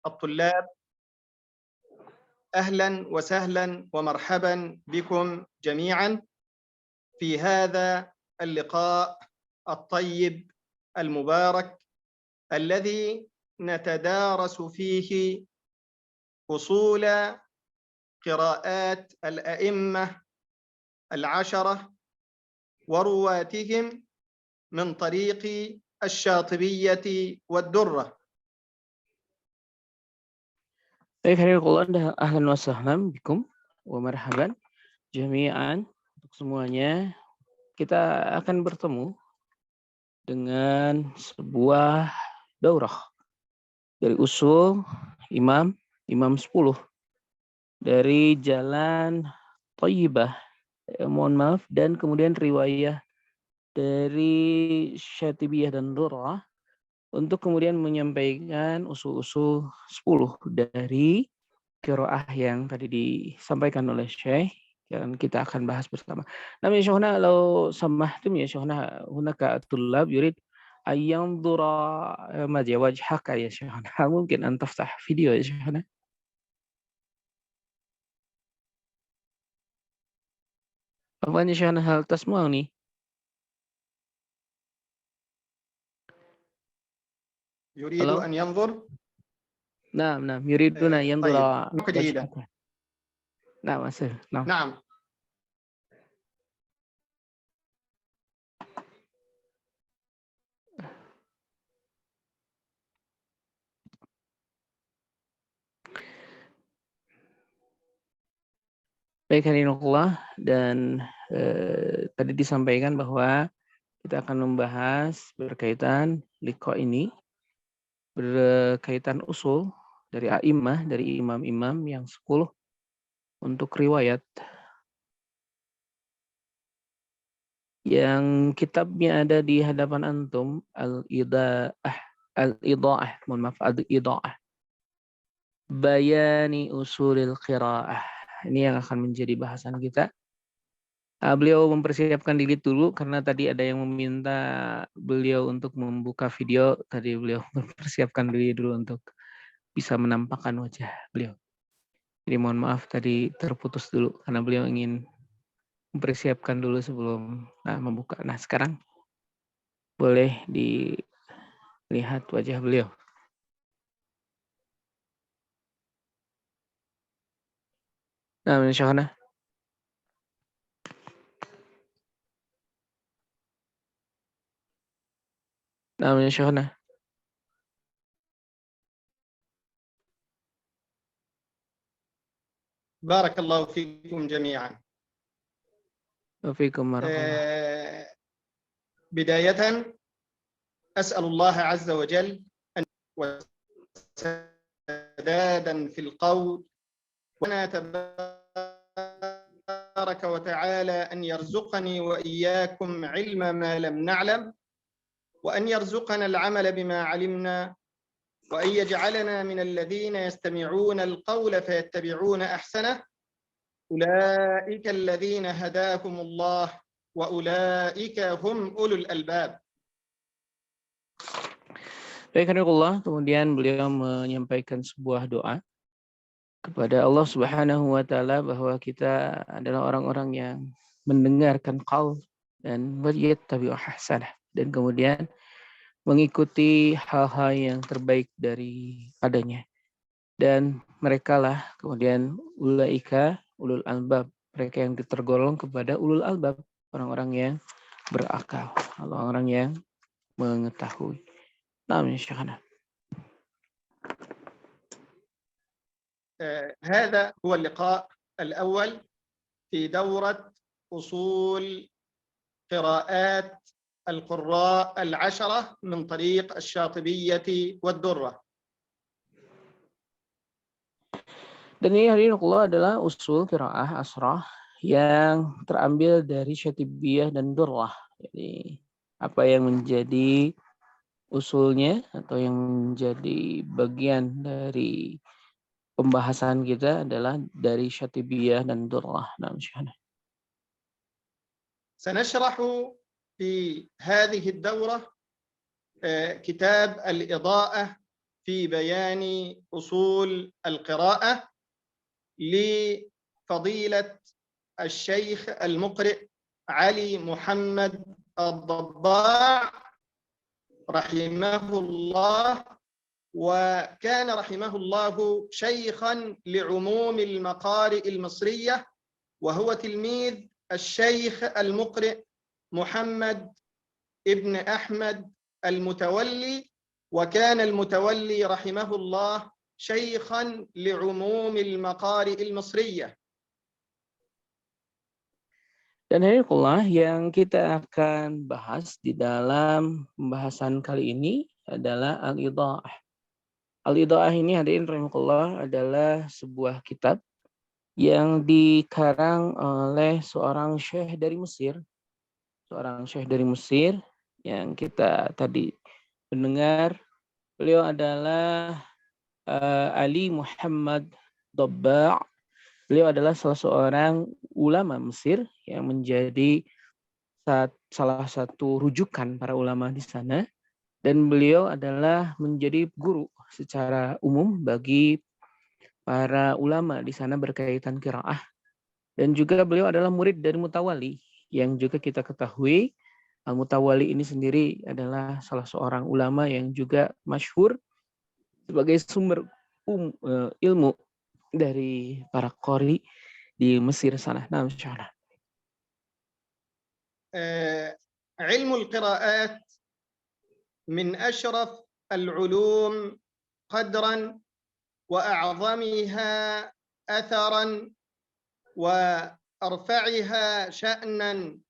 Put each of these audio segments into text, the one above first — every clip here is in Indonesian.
الطلاب، أهلا وسهلا ومرحبا بكم جميعا في هذا اللقاء الطيب المبارك الذي نتدارس فيه أصول قراءات الأئمة العشرة ورواتهم من طريق الشاطبية والدرة. Baik, hadirin ahlan wa sahlan bikum wa marhaban jami'an. Untuk semuanya, kita akan bertemu dengan sebuah daurah dari usul Imam 10 dari jalan Thayyibah. Mohon maaf, dan kemudian riwayah dari Syatibiyah dan Durrah untuk kemudian menyampaikan usul-usul 10 dari qiraah yang tadi disampaikan oleh Syekh, dan kita akan bahas bersama. Namun ya Syekhna, law samahtum ya Syekhna, hunaka tullab yurid ayanzura madya wajhaka ya Syekhna. Mungkin an taftah video ya Syekhna. Apanya Syekhna, hal tasma'uni? يريد أن ينظر. نعم يريدون أن ينظر جيدا. وجهك. نعم أسف. نعم. Baik, hadirinullah, dan tadi disampaikan bahwa kita akan membahas berkaitan liqa ini, berkaitan usul dari a'immah, dari imam-imam yang 10 untuk riwayat yang kitabnya ada di hadapan antum, Al-Idha'ah, mohon maaf, Al-Idha'ah, Bayani Usulil Qiraah. Ini yang akan menjadi bahasan kita. Beliau mempersiapkan diri dulu karena tadi ada yang meminta beliau untuk membuka video. Tadi beliau mempersiapkan diri dulu untuk bisa menampakkan wajah beliau. Jadi mohon maaf tadi terputus dulu karena beliau ingin mempersiapkan dulu sebelum membuka. Nah, sekarang boleh dilihat wajah beliau. Nah, insyaallah. نعم يا شيخنا. بارك الله فيكم جميعا. وفيكم بارك الله. بداية أسأل الله عز وجل أن وسدادا في القول، وأنا تبارك وتعالى أن يرزقني وإياكم علم ما لم نعلم، وأن يرزقنا العمل بما علمنا، وأن يجعلنا من الذين يستمعون القول فيتبعون أحسنه، أولئك الذين هداهم الله وأولئك هم أولو الألباب. Baik, Allah, kemudian beliau menyampaikan sebuah doa kepada Allah Subhanahu wa taala bahwa kita adalah orang-orang yang mendengarkan qaul dan yattabi'u ahsanah, dan kemudian mengikuti hal-hal yang terbaik daripadanya. Dan merekalah kemudian ulaika ulul albab, mereka yang tergolong kepada ulul albab, orang-orang yang berakal, orang-orang yang mengetahui. نعم يا شيخنا. هذا هو اللقاء الأول في دورة أصول قراءات القراء العشرة من طريق الشاطبية والدرة. Dan ini hadirin Allah adalah usul qiraah asrah yang terambil dari Syatibiyah dan Durrah. Jadi apa yang menjadi usulnya atau yang menjadi bagian dari pembahasan kita adalah dari Syatibiyah dan Durrah. سنشرح في هذه الدورة كتاب الإضاءة في بيان أصول القراءة لفضيلة الشيخ المقرئ علي محمد الضباع رحمه الله. وكان رحمه الله شيخا لعموم المقارئ المصرية، وهو تلميذ الشيخ المقرئ محمد ابن أحمد المتولي، وكان المتولي رحمه الله شيخا لعموم المقارئ المصرية. Dan hadirin yang kita akan bahas di dalam pembahasan kali ini adalah Al-Idha'ah. Al-Idha'ah ini hadirin rahimakumullah adalah sebuah kitab yang dikarang oleh seorang syekh dari Mesir. Seorang syekh dari Mesir yang kita tadi mendengar. Beliau adalah Ali Muhammad Dabba'. Beliau adalah salah seorang ulama Mesir yang menjadi salah satu rujukan para ulama di sana. Dan beliau adalah menjadi guru secara umum bagi para ulama di sana berkaitan qiraah. Dan juga beliau adalah murid dari Mutawali, yang juga kita ketahui Al-Mutawali ini sendiri adalah salah seorang ulama yang juga masyhur sebagai sumber ilmu dari para qori di Mesir sana. Nah, insyaallah. علم القراءات من أشرف العلوم قدرا وأعظمها أثرا وأرفعها شأنا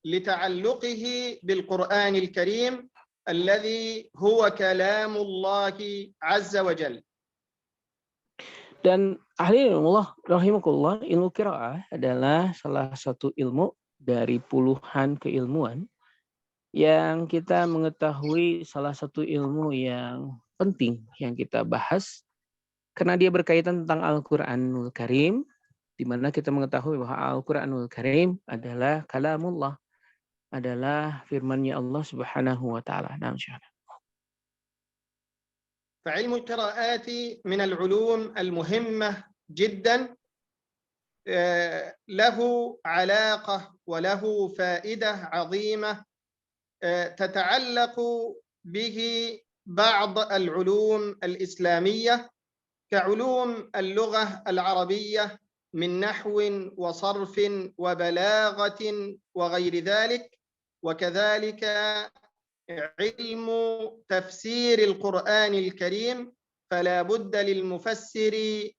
لتعلقه بالقرآن الكريم الذي هو كلام الله عز وجل. Dan ahli-Allah rahimakumullah, ilmu qiraah adalah salah satu ilmu dari puluhan keilmuan yang kita mengetahui salah satu ilmu yang penting yang kita bahas karena dia berkaitan tentang Al-Qur'anul Karim, di mana kita mengetahui bahwa Al-Qur'anul Karim adalah kalamullah, adalah firman-Nya Allah Subhanahu wa taala. Nah, insyaallah. فعلم القراءات من العلوم المهمة جدا، له علاقة وله فائدة عظيمة تتعلق به بعض العلوم الإسلامية كعلوم اللغة العربية من نحو وصرف وبلاغة وغير ذلك، وكذلك علم تفسير القرآن الكريم، فلا بد للمفسر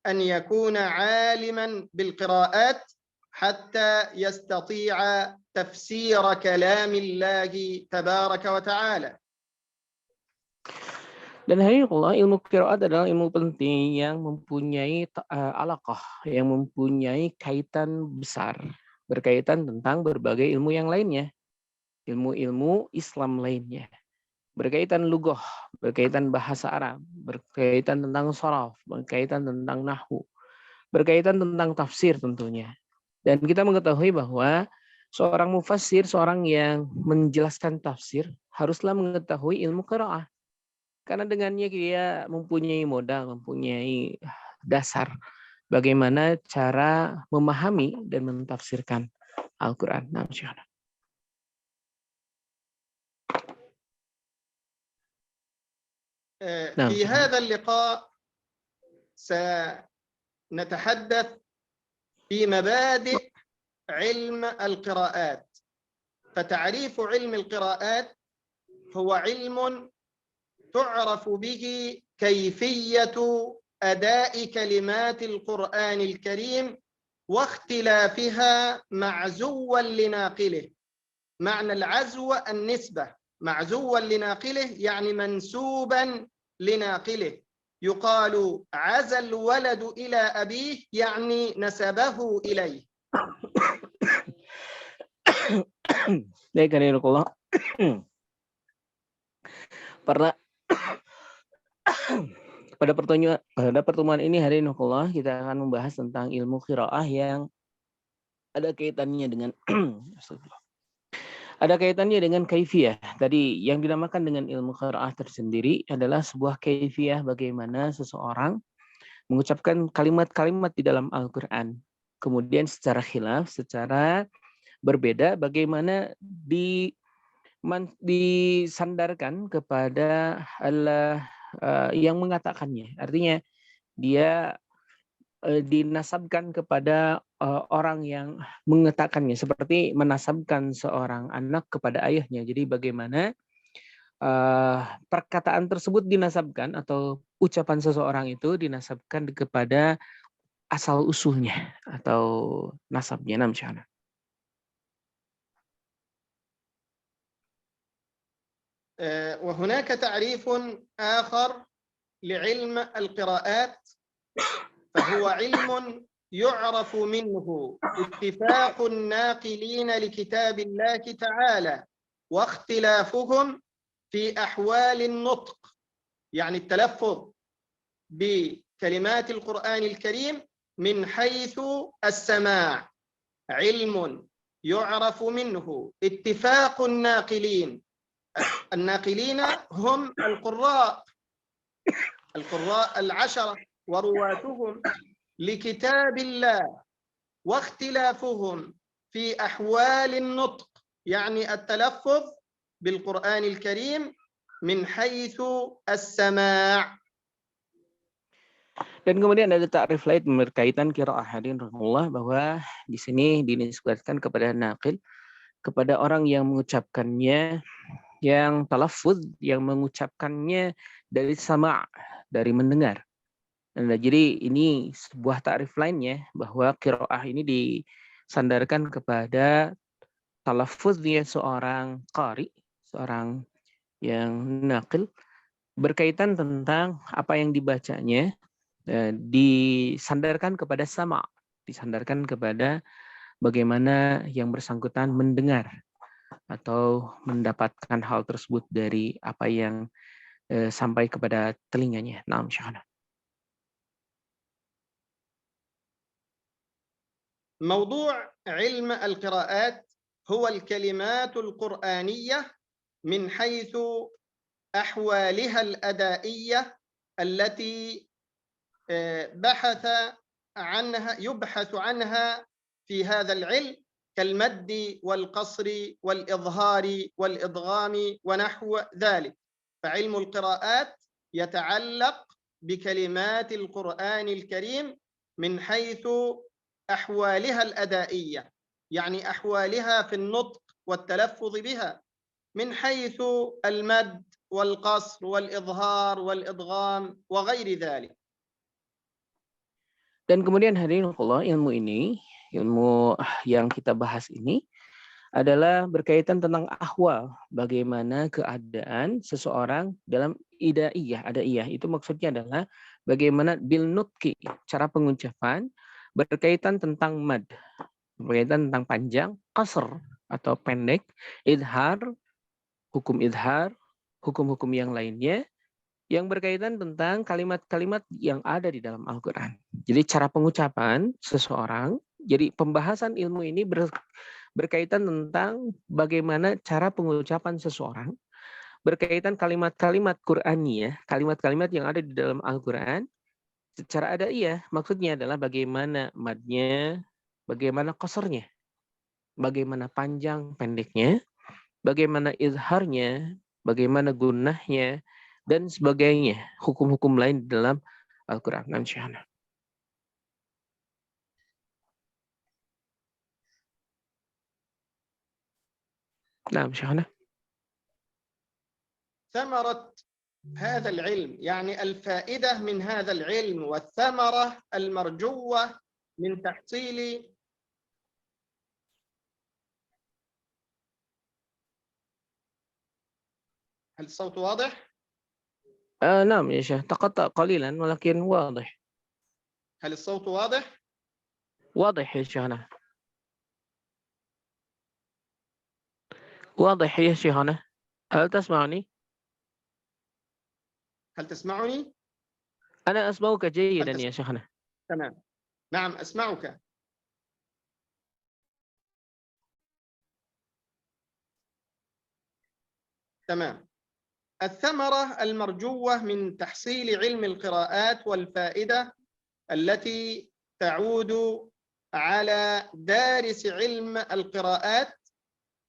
أن يكون عالما بالقراءات حتى يستطيع تفسير كلام الله تبارك وتعالى. Dan hadirinullah, ilmu qiraat adalah ilmu penting yang mempunyai alaqah, yang mempunyai kaitan besar berkaitan tentang berbagai ilmu yang lainnya. Ilmu-ilmu Islam lainnya, berkaitan lughah, berkaitan bahasa Arab, berkaitan tentang sharaf, berkaitan tentang nahwu, berkaitan tentang tafsir tentunya. Dan kita mengetahui bahwa seorang mufassir, seorang yang menjelaskan tafsir, haruslah mengetahui ilmu qiraah. Karena dengannya dia mempunyai modal, mempunyai dasar bagaimana cara memahami dan mentafsirkan Al-Quran. Nah, insyaallah. في هذا اللقاء سنتحدث في مبادئ علم القراءات. فتعريف علم القراءات هو علم تعرف به كيفية أداء كلمات القرآن الكريم واختلافها معزوا لناقله. معنى العزو النسبة، معزوا لناقله يعني منسوبا لناقله. يقال عزى الولد إلى أبيه يعني نسبه إليه. Pada pertemuan ini hari ini kita akan membahas tentang ilmu qiraah yang ada kaitannya dengan ada kaitannya dengan kaifiyah. Tadi yang dinamakan dengan ilmu qiraah tersendiri adalah sebuah kaifiyah bagaimana seseorang mengucapkan kalimat-kalimat di dalam Al-Quran. Kemudian secara khilaf, secara berbeda bagaimana disandarkan kepada Allah yang mengatakannya. Artinya dia dinasabkan kepada orang yang mengatakannya, seperti menasabkan seorang anak kepada ayahnya. Jadi bagaimana perkataan tersebut dinasabkan atau ucapan seseorang itu dinasabkan kepada asal usulnya atau nasabnya. Namsyana. وهناك تعريف آخر لعلم القراءات فهو علم يعرف منه اتفاق الناقلين لكتاب الله تعالى واختلافهم في أحوال النطق، يعني التلفظ بكلمات القرآن الكريم من حيث السماع، علم يعرف منه اتفاق الناقلين. الناقلين هم القراء 10 ورواتهم لكتاب الله واختلافهم في أحوال النطق، يعني التلفظ بالقرآن الكريم من حيث السماع. Dan kemudian ada takrif lain berkaitan qiraah, hadirin rahimahullah, bahwa di sini dinisbatkan kepada naqil, kepada orang yang mengucapkannya, yang talaffuz, yang mengucapkannya dari sama', dari mendengar. Nah, jadi ini sebuah takrif lainnya bahwa qiraah ini disandarkan kepada talaffuznya seorang qari, seorang yang naqil, berkaitan tentang apa yang dibacanya, disandarkan kepada sama', disandarkan kepada bagaimana yang bersangkutan mendengar atau mendapatkan hal tersebut dari apa yang sampai kepada telinganya. Naam, Syahana. موضوع علم القراءات هو الكلمات القرآنية من حيث أحوالها الأدائية التي يبحث عنها في هذا العلم كالمد والقصر والإظهار والإدغام ونحو ذلك. فعلم القراءات يتعلق بكلمات القرآن الكريم من حيث أحوالها الأدائية، يعني أحوالها في النطق والتلفظ بها، من حيث المد والقصر والإظهار والإدغام وغير ذلك. Dan kemudian hadirin Allah, ilmu ini, ilmu yang kita bahas ini adalah berkaitan tentang ahwal, bagaimana keadaan seseorang dalam adaiyah itu maksudnya adalah bagaimana bil nutki, cara pengucapan, berkaitan tentang mad, berkaitan tentang panjang, qasr atau pendek, idhar, hukum-hukum yang lainnya, yang berkaitan tentang kalimat-kalimat yang ada di dalam Al-Quran. Jadi cara pengucapan seseorang, jadi pembahasan ilmu ini berkaitan tentang bagaimana cara pengucapan seseorang, berkaitan kalimat-kalimat Qur'aniyah, kalimat-kalimat yang ada di dalam Al-Quran, secara adaiyah, maksudnya adalah bagaimana madnya, bagaimana qasarnya, bagaimana panjang pendeknya, bagaimana izharnya, bagaimana gunnahnya, dan sebagainya, hukum-hukum lain dalam Al-Quran. Insyaallah. Nah, insyaallah. ثمرة هذا العلم، يعني الفائدة من هذا العلم والثمرة المرجوة من تحصيل هل الصوت واضح؟ نعم يا شيخ، تقطع قليلا ولكن واضح. هل الصوت واضح؟ واضح يا شيخنا. واضح يا شيخنا. هل تسمعني؟ هل تسمعني؟ أنا أسمعك جيدا يا شيخنا. تمام. نعم أسمعك. تمام. الثمرة المرجوة من تحصيل علم القراءات والفائدة التي تعود على دارس علم القراءات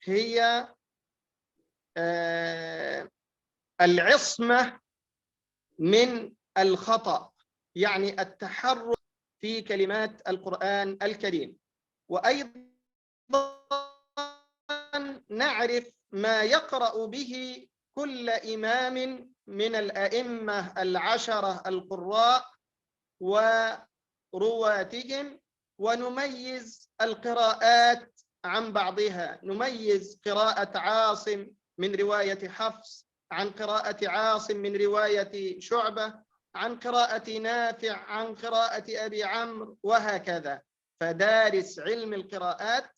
هي العصمة من الخطأ، يعني التحرر في كلمات القرآن الكريم. وأيضا نعرف ما يقرأ به كل إمام من الأئمة العشرة القراء ورواتهم، ونميز القراءات عن بعضها. نميز قراءة عاصم من رواية حفص عن قراءة عاصم من رواية شعبة عن قراءة نافع عن قراءة أبي عمرو وهكذا. فدارس علم القراءات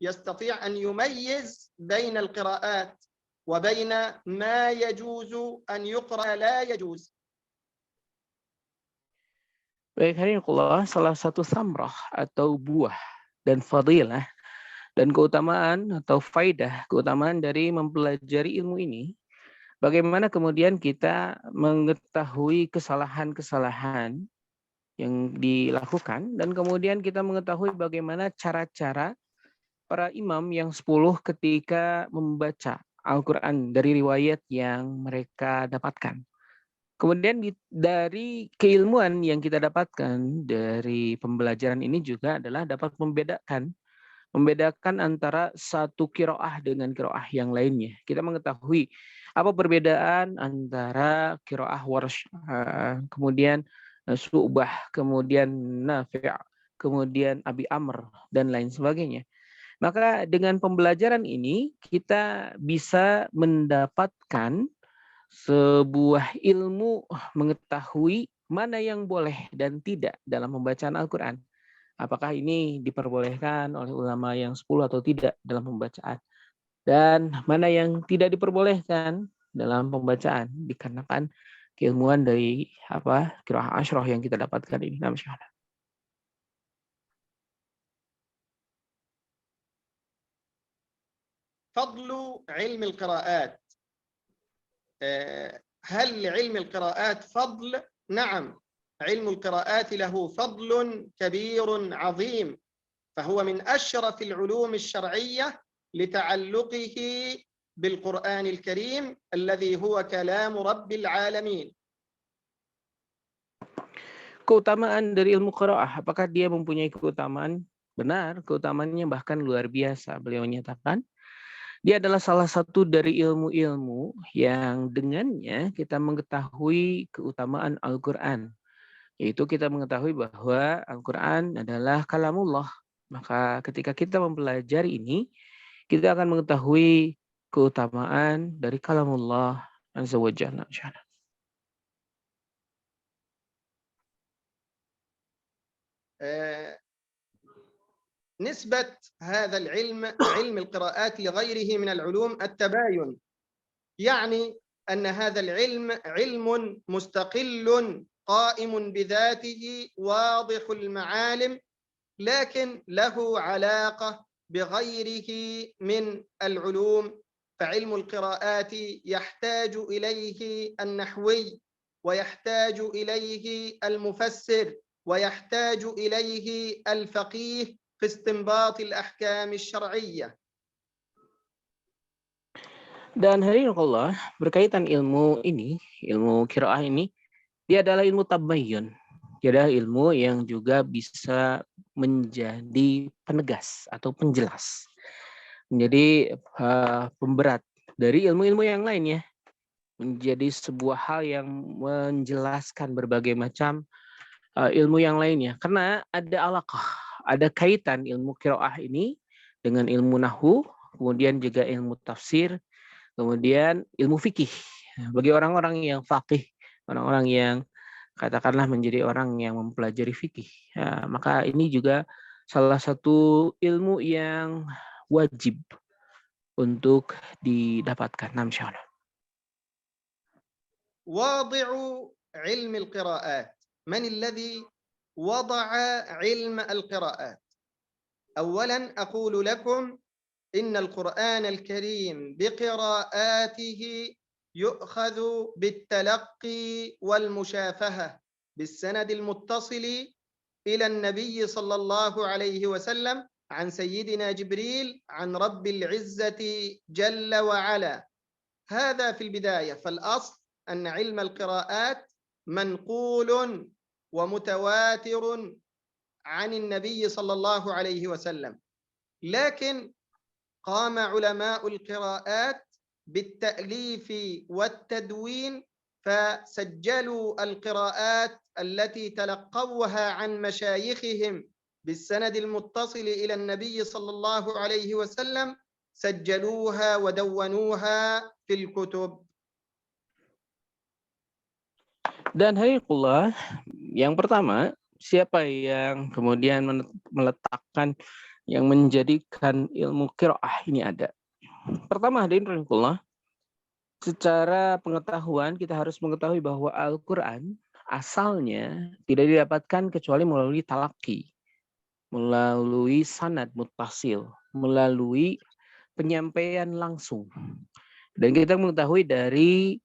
يستطيع أن يميز بين القراءات وبين ما يجوز أن يقرأ لا يجوز. Baik, hadirinullah, salah satu samrah atau buah dan fadilah dan keutamaan atau faidah, keutamaan dari mempelajari ilmu ini, bagaimana kemudian kita mengetahui kesalahan-kesalahan yang dilakukan dan kemudian kita mengetahui bagaimana cara-cara para imam yang 10 ketika membaca Al-Quran dari riwayat yang mereka dapatkan. Kemudian dari keilmuan yang kita dapatkan dari pembelajaran ini juga adalah dapat membedakan antara satu kiroah dengan kiroah yang lainnya. Kita mengetahui apa perbedaan antara kiroah Warsh, kemudian Su'bah, kemudian Nafi', kemudian Abi Amr, dan lain sebagainya. Maka dengan pembelajaran ini kita bisa mendapatkan sebuah ilmu mengetahui mana yang boleh dan tidak dalam pembacaan Al-Quran. Apakah ini diperbolehkan oleh ulama yang 10 atau tidak dalam pembacaan. Dan mana yang tidak diperbolehkan dalam pembacaan dikarenakan keilmuan dari qiraah asyrah yang kita dapatkan ini. فضل علم القراءات. هل لعلم القراءات فضل؟ نعم، علم القراءات له فضل كبير عظيم، فهو من أشرف العلوم الشرعية لتعلقه بالقرآن الكريم الذي هو كلام رب العالمين. Keutamaan dari ilmu qiraah, apakah dia mempunyai keutamaan? Benar, keutamaannya bahkan luar biasa. Beliau menyatakan dia adalah salah satu dari ilmu-ilmu yang dengannya kita mengetahui keutamaan Al-Quran. Yaitu kita mengetahui bahwa Al-Quran adalah kalamullah. Maka ketika kita mempelajari ini, kita akan mengetahui keutamaan dari kalamullah azza wa jalla. نسبة هذا العلم، علم القراءات، لغيره من العلوم التباين، يعني أن هذا العلم علم مستقل قائم بذاته واضح المعالم، لكن له علاقة بغيره من العلوم. فعلم القراءات يحتاج إليه النحوي، ويحتاج إليه المفسر، ويحتاج إليه الفقيه في استنباط الأحكام الشرعية. Dan hadirinullah, berkaitan ilmu ini, ilmu qiraah ini, dia adalah ilmu tabayyun. Dia adalah ilmu yang juga bisa menjadi penegas atau penjelas. Menjadi pemberat dari ilmu-ilmu yang lainnya. Menjadi sebuah hal yang menjelaskan berbagai macam ilmu yang lainnya. Karena ada alaqah, ada kaitan ilmu qiraah ini dengan ilmu nahwu, kemudian juga ilmu tafsir, kemudian ilmu fikih. Bagi orang-orang yang faqih, orang-orang yang katakanlah menjadi orang yang mempelajari fikih, maka ini juga salah satu ilmu yang wajib untuk didapatkan. Insyaallah. واضع علم القراءات، من الذي وضع علم القراءات؟ أولا أقول لكم إن القرآن الكريم بقراءاته يؤخذ بالتلقي والمشافهة بالسند المتصل إلى النبي صلى الله عليه وسلم عن سيدنا جبريل عن رب العزة جل وعلا. هذا في البداية. فالأصل أن علم القراءات منقول ومتواتر عن النبي صلى الله عليه وسلم، لكن قام علماء القراءات بالتأليف والتدوين فسجلوا القراءات التي تلقوها عن مشايخهم بالسند المتصل إلى النبي صلى الله عليه وسلم، سجلوها ودونوها في الكتب. Dan hadirin yang pertama, siapa yang kemudian meletakkan yang menjadikan ilmu qiraah ini ada? Pertama, hadirin secara pengetahuan kita harus mengetahui bahwa Al-Quran asalnya tidak didapatkan kecuali melalui talaki, melalui sanad muttasil, melalui penyampaian langsung. Dan kita mengetahui dari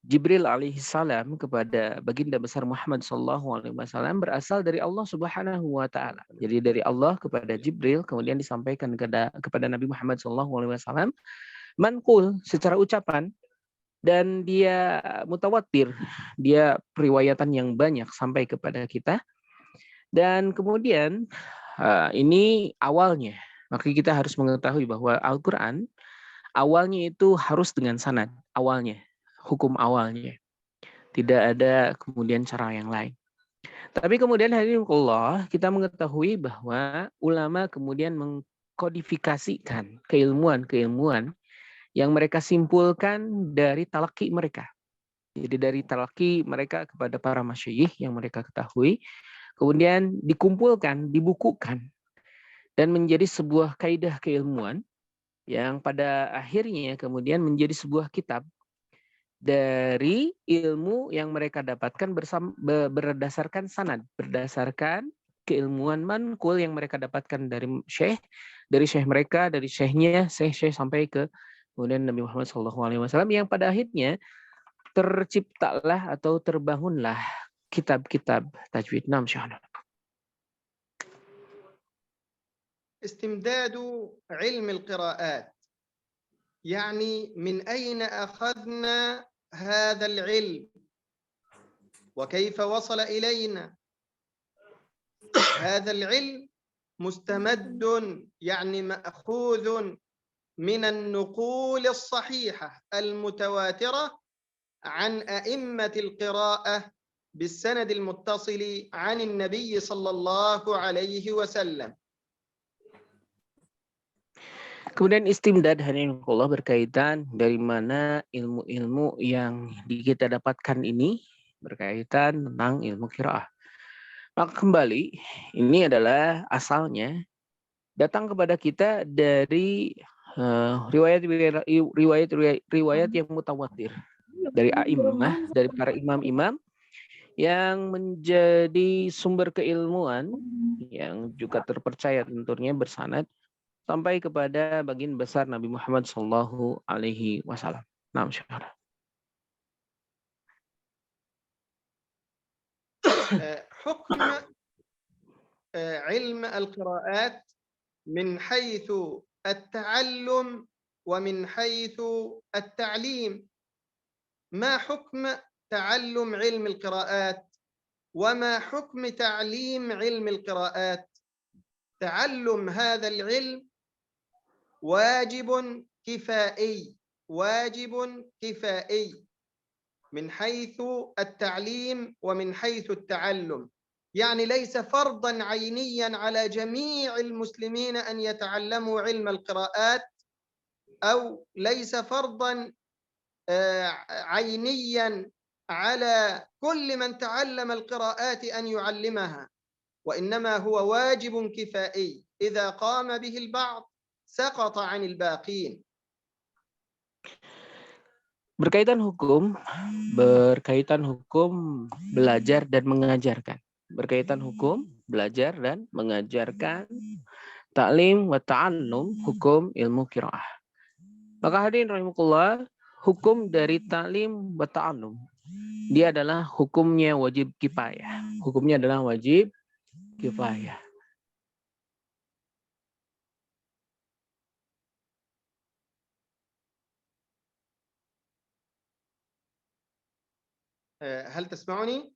Jibril alaihissalam kepada baginda besar Muhammad sallallahu alaihi wasallam berasal dari Allah Subhanahu wa taala. Jadi dari Allah kepada Jibril kemudian disampaikan kepada Nabi Muhammad sallallahu alaihi wasallam manqul secara ucapan, dan dia mutawatir, dia periwayatan yang banyak sampai kepada kita. Dan kemudian ini awalnya, maka kita harus mengetahui bahwa Al-Quran awalnya itu harus dengan sanad, awalnya, hukum awalnya. Tidak ada kemudian cara yang lain. Tapi kemudian hadirinullah kita mengetahui bahwa ulama kemudian mengkodifikasikan keilmuan-keilmuan yang mereka simpulkan dari talaki mereka. Jadi dari talaki mereka kepada para masyayikh yang mereka ketahui, kemudian dikumpulkan, dibukukan, dan menjadi sebuah kaidah keilmuan yang pada akhirnya kemudian menjadi sebuah kitab dari ilmu yang mereka dapatkan berdasarkan sanad, berdasarkan keilmuan manqul yang mereka dapatkan dari syekh mereka, dari syekhnya, syekh sampai ke kemudian Nabi Muhammad SAW, yang pada akhirnya terciptalah atau terbangunlah kitab-kitab tajwid. Naam syahana. استمداد علم القراءات، يعني من أين أخذنا هذا العلم وكيف وصل إلينا؟ هذا العلم مستمد، يعني مأخوذ من النقول الصحيحة المتواترة عن أئمة القراءة بالسند المتصل عن النبي صلى الله عليه وسلم. Kemudian istimdad hanifullah berkaitan dari mana ilmu-ilmu yang kita dapatkan ini berkaitan tentang ilmu qiraah. Maka kembali ini adalah asalnya datang kepada kita dari riwayat yang mutawatir dari a'immah, dari para imam-imam yang menjadi sumber keilmuan yang juga terpercaya tentunya bersanad sampai kepada baginda besar Nabi Muhammad sallallahu alaihi wasallam. Naam syahara. حكم علم القراءات من حيث التعلم ومن حيث التعليم. ما حكم تعلم علم القراءات وما حكم تعليم علم القراءات؟ تعلم هذا العلم واجب كفائي، واجب كفائي من حيث التعليم ومن حيث التعلم، يعني ليس فرضا عينيا على جميع المسلمين أن يتعلموا علم القراءات، أو ليس فرضا عينيا على كل من تعلم القراءات أن يعلمها، وإنما هو واجب كفائي إذا قام به البعض سقط عن الباقين. Berkaitan hukum belajar dan mengajarkan. Berkaitan hukum belajar dan mengajarkan ta'lim wa ta'allum, hukum ilmu qiraah. Maka hadirin rahimakumullah, hukum dari ta'lim wa ta'allum, dia adalah hukumnya wajib kifayah. Hukumnya adalah wajib kifayah. هل تسمعني؟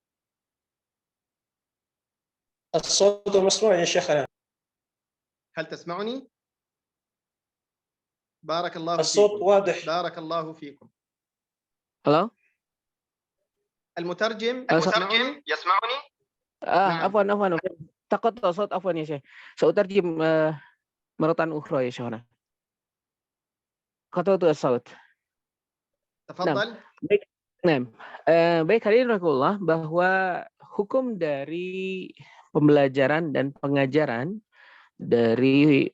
الصوت مسموع يا شيخنا. هل تسمعني؟ بارك الله الصوت فيكم. واضح. بارك الله فيكم. Halo? المترجم يسمعني؟ نعم. عفوا تقطع صوت. عفوا يا شيخ، سأترجم مرة أخرى يا شيخنا. قطعت الصوت. تفضل. Baik, baik hadirin rahimakumullah, bahwa hukum dari pembelajaran dan pengajaran dari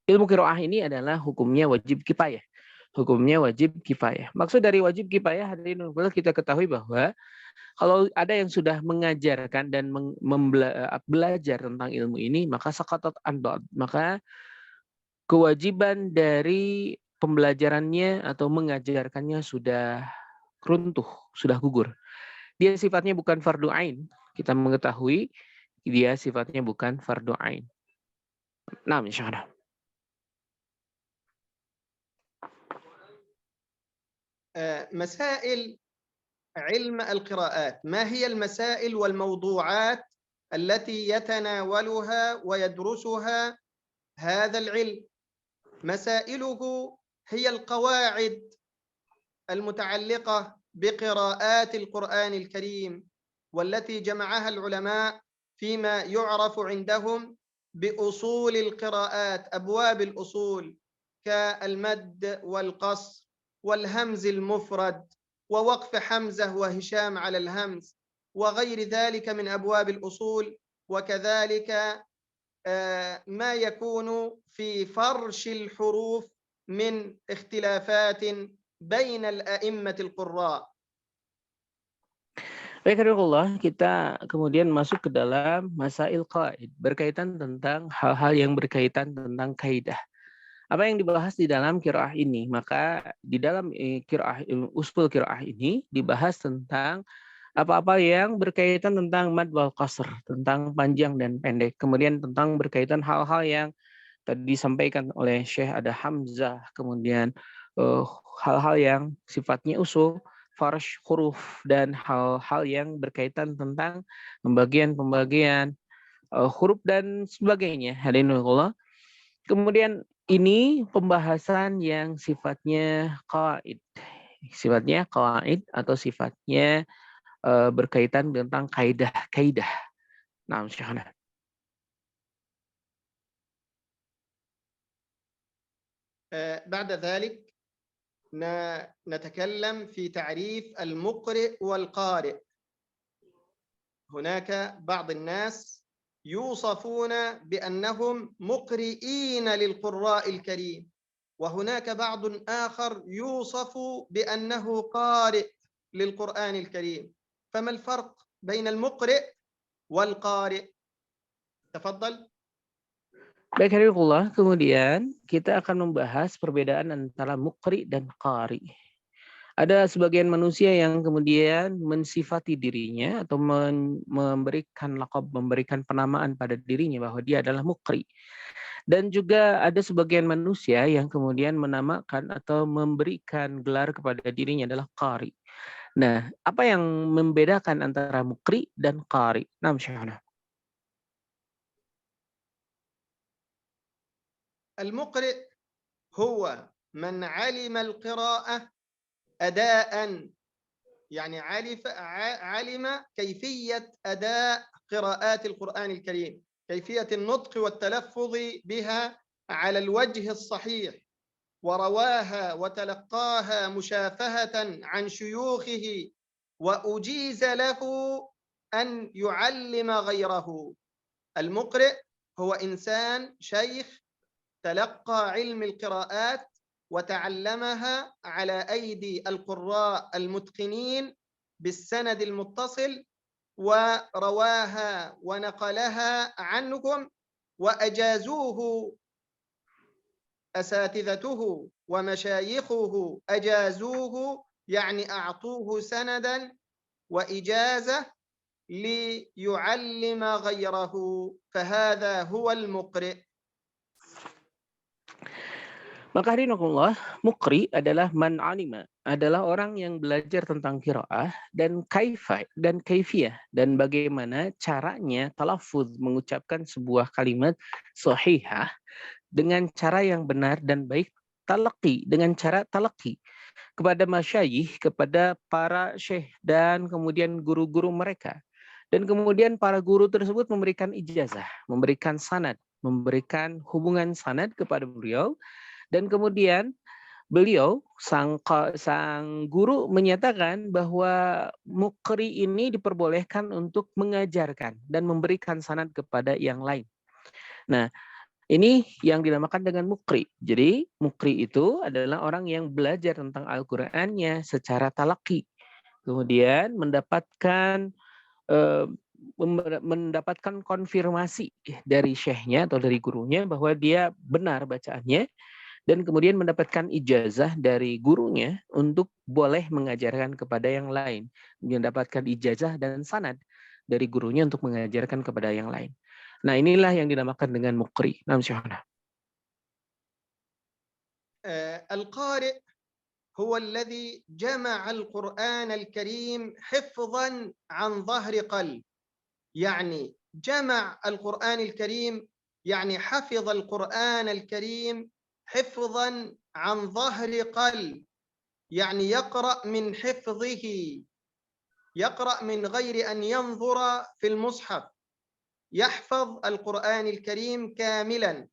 ilmu qiraah ini adalah hukumnya wajib kifayah. Hukumnya wajib kifayah. Maksud dari wajib kifayah, hadirin rahimakumullah, kita ketahui bahwa kalau ada yang sudah mengajarkan dan belajar tentang ilmu ini, maka saqatat an-dad, maka kewajiban dari pembelajarannya atau mengajarkannya sudah runtuh, sudah gugur. Dia sifatnya bukan fardu ain. Kita mengetahui dia sifatnya bukan fardu ain. Nah, insyaallah. مسائل علم القراءات، ما هي المسائل والموضوعات التي يتناولها ويدرسها هذا العلم؟ مسائله هي القواعد المتعلقة بقراءات القرآن الكريم، والتي جمعها العلماء فيما يعرف عندهم بأصول القراءات، أبواب الأصول كالمد والقصر والهمز المفرد ووقف حمزة وهشام على الهمز وغير ذلك من أبواب الأصول، وكذلك ما يكون في فرش الحروف من اختلافات بين الأئمة القراء. Baik, Allah, kita kemudian masuk ke dalam masail qaid, berkaitan tentang hal-hal yang berkaitan tentang kaidah. Apa yang dibahas di dalam qiraah ini? Maka di dalam qiraah, usul qiraah ini dibahas tentang apa-apa yang berkaitan tentang mad wal qasr, tentang panjang dan pendek. Kemudian tentang berkaitan hal-hal yang tadi disampaikan oleh Syekh, ada hamzah, kemudian hal-hal yang sifatnya usul, farsh, huruf, dan hal-hal yang berkaitan tentang pembagian-pembagian huruf dan sebagainya. Hadirin Allah. Kemudian ini pembahasan yang sifatnya qaid. Sifatnya qaid atau sifatnya berkaitan tentang kaidah-kaidah. Nah, Syekhana. بعد ذلك نتكلم في تعريف المقرئ والقارئ. هناك بعض الناس يوصفون بأنهم مقرئين للقراء الكريم، وهناك بعض آخر يوصف بأنه قارئ للقرآن الكريم. فما الفرق بين المقرئ والقارئ؟ تفضل. Baik, hadirin, kemudian kita akan membahas perbedaan antara muqri dan qari. Ada sebagian manusia yang kemudian mensifati dirinya atau memberikan laqab, memberikan penamaan pada dirinya bahwa dia adalah muqri. Dan juga ada sebagian manusia yang kemudian menamakan atau memberikan gelar kepada dirinya adalah qari. Nah, apa yang membedakan antara muqri dan qari? Nah, Syekhana. المقرئ هو من علم القراءة أداء، يعني علم كيفية أداء قراءات القرآن الكريم، كيفية النطق والتلفظ بها على الوجه الصحيح، ورواها وتلقاها مشافهة عن شيوخه، وأجيز له أن يعلم غيره. المقرئ هو إنسان شيخ تلقى علم القراءات وتعلمها على أيدي القراء المتقنين بالسند المتصل ورواها ونقلها عنكم وأجازوه أساتذته ومشايخه أجازوه يعني أعطوه سندا وإجازة ليعلم غيره فهذا هو المقرئ. Maka hadirinullah, muqri adalah man alima, adalah orang yang belajar tentang qiraah dan kaifiyah dan bagaimana caranya talaffuz mengucapkan sebuah kalimat sahihah dengan cara yang benar dan baik, talaqi dengan cara talaqi kepada masyayikh, kepada para syekh dan kemudian guru-guru mereka. Dan kemudian para guru tersebut memberikan ijazah, memberikan sanad, memberikan hubungan sanad kepada beliau. Dan kemudian beliau, sang guru menyatakan bahwa muqri ini diperbolehkan untuk mengajarkan dan memberikan sanad kepada yang lain. Nah, ini yang dinamakan dengan muqri. Jadi muqri itu adalah orang yang belajar tentang Al-Qur'annya secara talaqi. Kemudian mendapatkan konfirmasi dari syekhnya atau dari gurunya bahwa dia benar bacaannya, dan kemudian mendapatkan ijazah dari gurunya untuk boleh mengajarkan kepada yang lain, mendapatkan ijazah dan sanad dari gurunya untuk mengajarkan kepada yang lain. Nah, inilah yang dinamakan dengan muqri. Naam Syekhana. القارئ هو الذي جمع القرآن الكريم حفظا عن ظهر قلب، يعني جمع القرآن الكريم يعني حفظ القرآن الكريم حفظا عن ظهر قلب، يعني يقرأ من حفظه، يقرأ من غير أن ينظر في المصحف، يحفظ القرآن الكريم كاملا.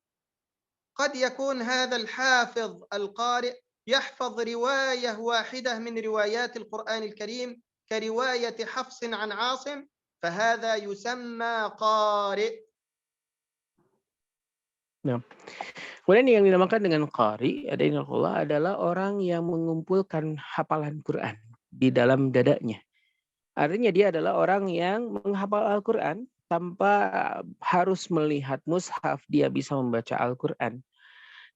قد يكون هذا الحافظ القارئ يحفظ رواية واحدة من روايات القرآن الكريم كرواية حفص عن عاصم، فهذا يسمى قارئ. Nah, kemudian yang dinamakan dengan qari adalah orang yang mengumpulkan hafalan Quran di dalam dadanya. Artinya dia adalah orang yang menghafal Al-Quran tanpa harus melihat mushaf, dia bisa membaca Al-Quran.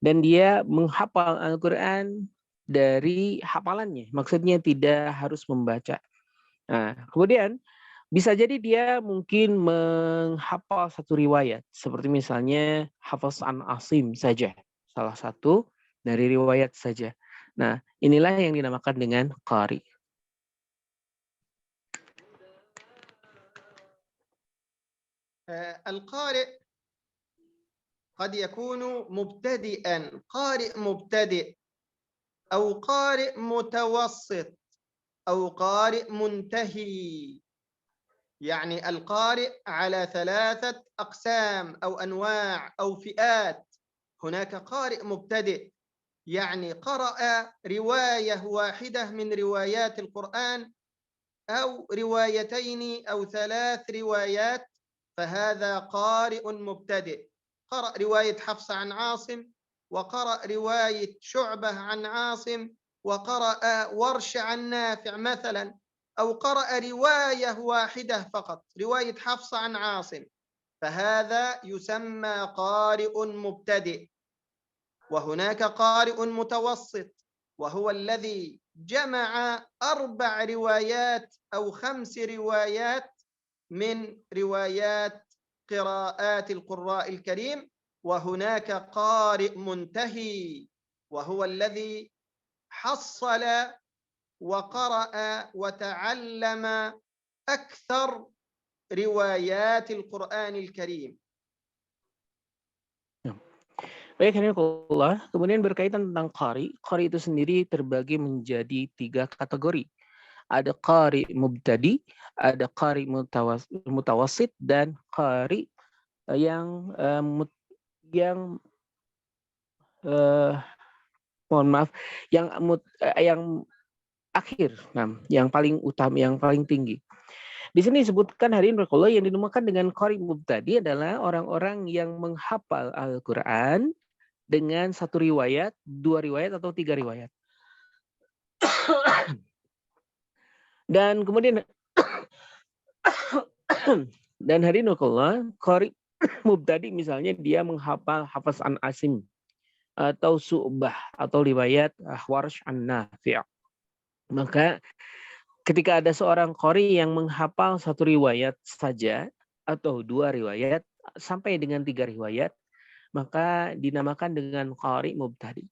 Dan dia menghafal Al-Quran dari hafalannya. Maksudnya tidak harus membaca. Nah, kemudian bisa jadi dia mungkin menghafal satu riwayat. Seperti misalnya Hafiz an Asim saja. Salah satu dari riwayat saja. Nah, inilah yang dinamakan dengan qari. القارئ قد يكون مبتدئا، قارئ مبتدئ أو قارئ متوسط أو قارئ منتهي. يعني القارئ على ثلاثة أقسام أو أنواع أو فئات. هناك قارئ مبتدئ يعني قرأ رواية واحدة من روايات القرآن أو روايتين أو ثلاث روايات، فهذا قارئ مبتدئ. قرأ رواية حفص عن عاصم، وقرأ رواية شعبة عن عاصم، وقرأ ورش عن نافع مثلا، أو قرأ رواية واحدة فقط، رواية حفص عن عاصم، فهذا يسمى قارئ مبتدئ. وهناك قارئ متوسط وهو الذي جمع 4 روايات أو 5 روايات من روايات قراءات القراء الكريم. وهناك قارئ منتهي وهو الذي حصل وقرأ وتعلم أكثر روايات القرآن الكريم. Baik, alhamdulillah. Kemudian berkaitan tentang qari, qari itu sendiri terbagi menjadi 3 kategori. Ada qari mubtadi, ada qari mutawassit, dan qari yang mohon maaf, yang akhir, yang paling utama, yang paling tinggi. Di sini disebutkan hadirin berqullah yang dinamakan dengan qari mubtadi adalah orang-orang yang menghafal Al-Quran dengan 1 riwayat, 2 riwayat, atau 3 riwayat. Dan kemudian Dan hadirin qari mubtadi misalnya dia menghafal Hafs an Asim atau Su'bah atau riwayat Warsh an Nafi'. Maka ketika ada seorang qari yang menghafal satu riwayat saja atau dua riwayat sampai dengan 3 riwayat, maka dinamakan dengan qari mubtadi.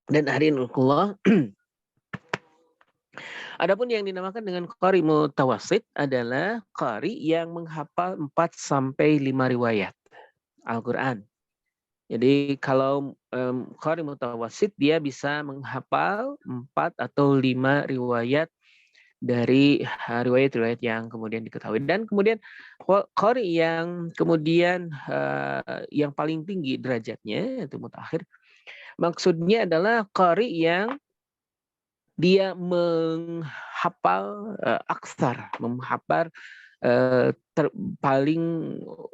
Dan hadirin adapun yang dinamakan dengan qari mutawassit adalah qari yang menghafal 4 sampai 5 riwayat Al-Qur'an. Jadi kalau qari mutawassit dia bisa menghafal 4 atau 5 riwayat dari riwayat-riwayat yang kemudian diketahui. Dan kemudian qari yang kemudian yang paling tinggi derajatnya yaitu mutakhir, maksudnya adalah qari yang dia menghafal aksar, menghafal paling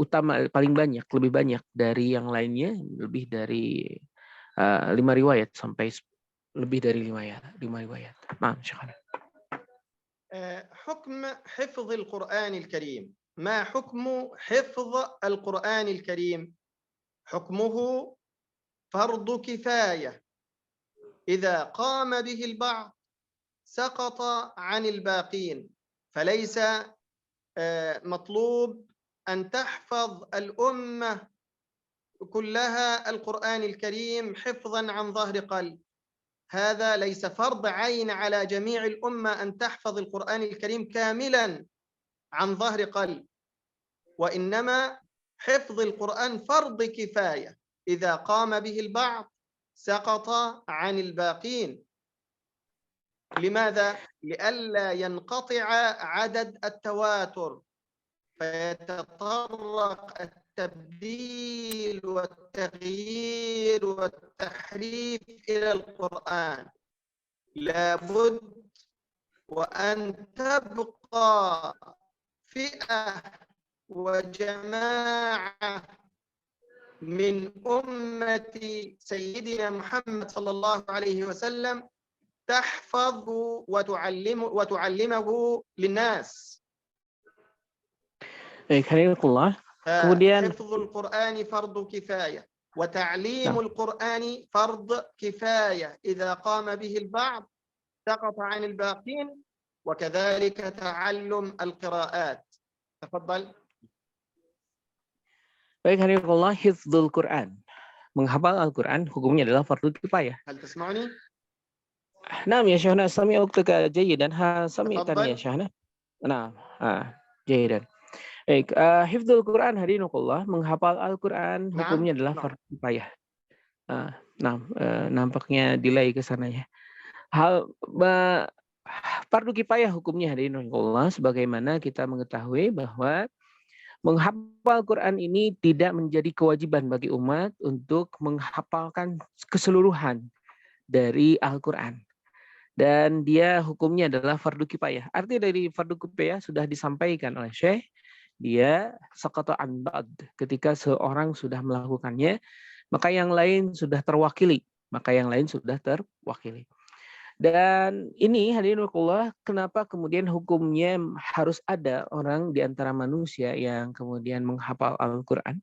utama, paling banyak, lebih banyak dari yang lainnya, lebih dari 5 riwayat sampai lebih dari 5 riwayat. Maaf, Syekh. حكم حفظ القرآن الكريم. ما حكم حفظ القرآن الكريم؟ حكمه فرض كفاية، إذا قام به البعض سقط عن الباقين، فليس مطلوب أن تحفظ الأمة كلها القرآن الكريم حفظا عن ظهر قلب. هذا ليس فرض عين على جميع الأمة أن تحفظ القرآن الكريم كاملا عن ظهر قلب، وإنما حفظ القرآن فرض كفاية، إذا قام به البعض سقط عن الباقين. لماذا؟ لئلا ينقطع عدد التواتر فيتطرق التبديل والتغيير والتحريف إلى القرآن. لابد وأن تبقى فئة وجماعة من أمة سيدنا محمد صلى الله عليه وسلم تحفظ وتعلمه للناس. Kemudian حفظ القرآن فرض كفاية وتعليم القرآن فرض كفاية، إذا قام به البعض سقط عن الباقين، وكذلك تعلم القراءات. تفضل. Baik, hadirin hifdzul Quran. Menghafal Al-Quran hukumnya adalah fardu kifayah. هل تسمعني؟ نعم يا شيخنا سمع وقتك جيدا. سمعتني يا تفضل. شيخنا. نعم جيدا. Baik, hifdzul Quran hadirin menghafal Al-Quran hukumnya adalah fardu kifayah. Nampaknya delay ke sana ya. Fardu kifayah hukumnya hadirin sebagaimana kita mengetahui bahwa menghafal Quran ini tidak menjadi kewajiban bagi umat untuk menghafalkan keseluruhan dari Al-Quran. Dan dia hukumnya adalah fardu kifayah. Arti dari fardu kifayah sudah disampaikan oleh Syekh. Dia saqata an ba'd. Ketika seorang sudah melakukannya, maka yang lain sudah terwakili. Dan ini hadirin Allah, kenapa kemudian hukumnya harus ada orang di antara manusia yang kemudian menghafal Al-Quran,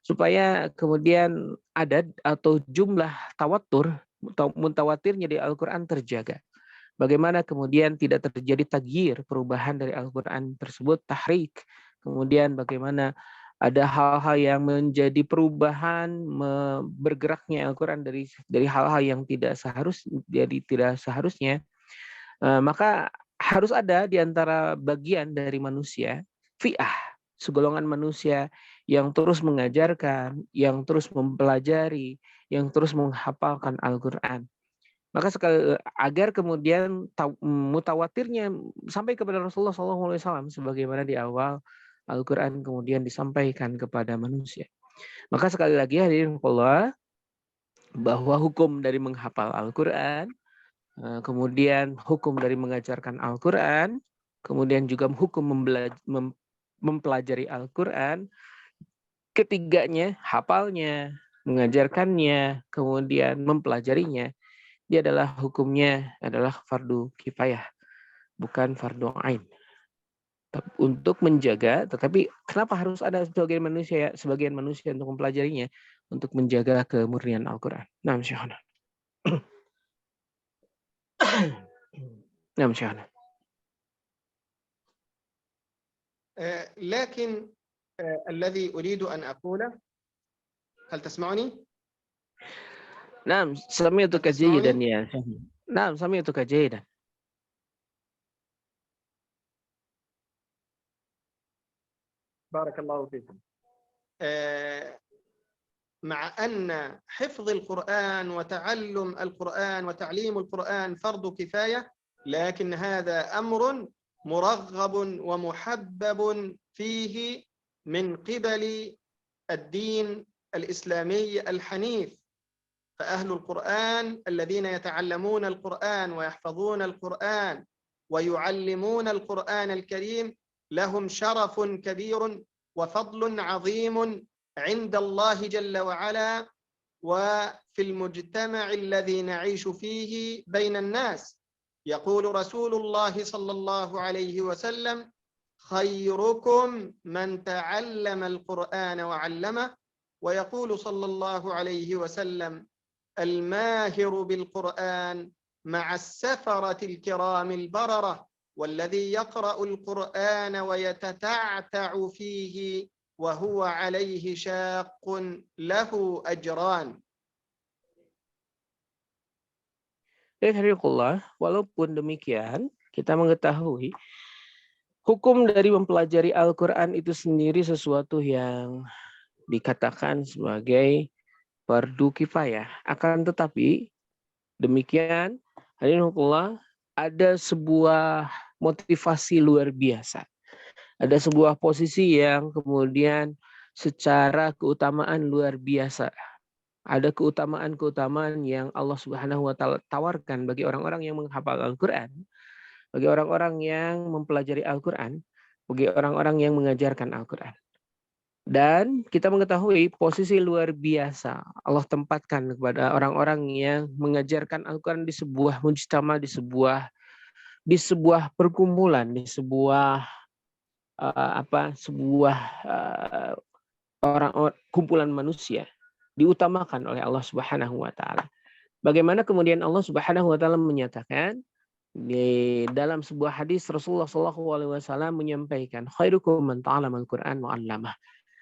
supaya kemudian adat atau jumlah tawatur atau mutawatirnya di Al-Quran terjaga. Bagaimana kemudian tidak terjadi tagyir, perubahan dari Al-Quran tersebut, tahrik. Kemudian bagaimana ada hal-hal yang menjadi perubahan bergeraknya Al-Quran dari hal-hal yang tidak seharusnya, maka harus ada di antara bagian dari manusia, fi'ah, segolongan manusia yang terus mengajarkan, yang terus mempelajari, yang terus menghafalkan Al-Quran. Maka agar kemudian mutawatirnya sampai kepada Rasulullah SAW sebagaimana di awal Al-Quran kemudian disampaikan kepada manusia. Maka sekali lagi hadirin Allah, bahwa hukum dari menghafal Al-Quran, kemudian hukum dari mengajarkan Al-Quran, kemudian juga hukum mempelajari Al-Quran, ketiganya, hafalnya, mengajarkannya, kemudian mempelajarinya, dia adalah hukumnya adalah fardu kifayah, bukan fardu ain. Untuk menjaga, tetapi kenapa harus ada sebagian manusia untuk mempelajarinya, untuk menjaga kemurnian Al-Quran. Nah, Syekhana. Nah, Syekhana. لكن الذي أريد أن أقوله، هل تسمعني؟ نعم سمعتك جيدا يا شيخنا. نعم سمعتك جيدا. بارك الله فيكم. مع أن حفظ القرآن وتعلم القرآن وتعليم القرآن فرض كفاية، لكن هذا أمر مرغب ومحبب فيه من قبل الدين الإسلامي الحنيف. فأهل القرآن الذين يتعلمون القرآن ويحفظون القرآن ويعلمون القرآن الكريم لهم شرف كبير وفضل عظيم عند الله جل وعلا وفي المجتمع الذي نعيش فيه بين الناس. يقول رسول الله صلى الله عليه وسلم: خيركم من تعلم القرآن وعلمه. ويقول صلى الله عليه وسلم: الماهر بالقرآن مع السفرة الكرام البررة، والذي يقرأ القرآن ويتتعتع فيه وهو عليه شاق له أجران. Walaupun demikian, kita mengetahui hukum dari mempelajari Al-Quran itu sendiri sesuatu yang dikatakan sebagai fardu kifayah. Akan tetapi demikian, hadirinullah, ada sebuah motivasi luar biasa. Ada sebuah posisi yang kemudian secara keutamaan luar biasa. Ada keutamaan-keutamaan yang Allah Subhanahu wa taala tawarkan bagi orang-orang yang menghafal Al-Qur'an, bagi orang-orang yang mempelajari Al-Qur'an, bagi orang-orang yang mengajarkan Al-Qur'an. Dan kita mengetahui posisi luar biasa Allah tempatkan kepada orang-orang yang mengajarkan Al-Qur'an di sebuah mujtama, di sebuah perkumpulan, di sebuah kumpulan manusia, diutamakan oleh Allah Subhanahu wa taala. Bagaimana kemudian Allah Subhanahu wa taala menyatakan di dalam sebuah hadis Rasulullah SAW menyampaikan khairukum man ta'allama al-Qur'an wa 'allamah,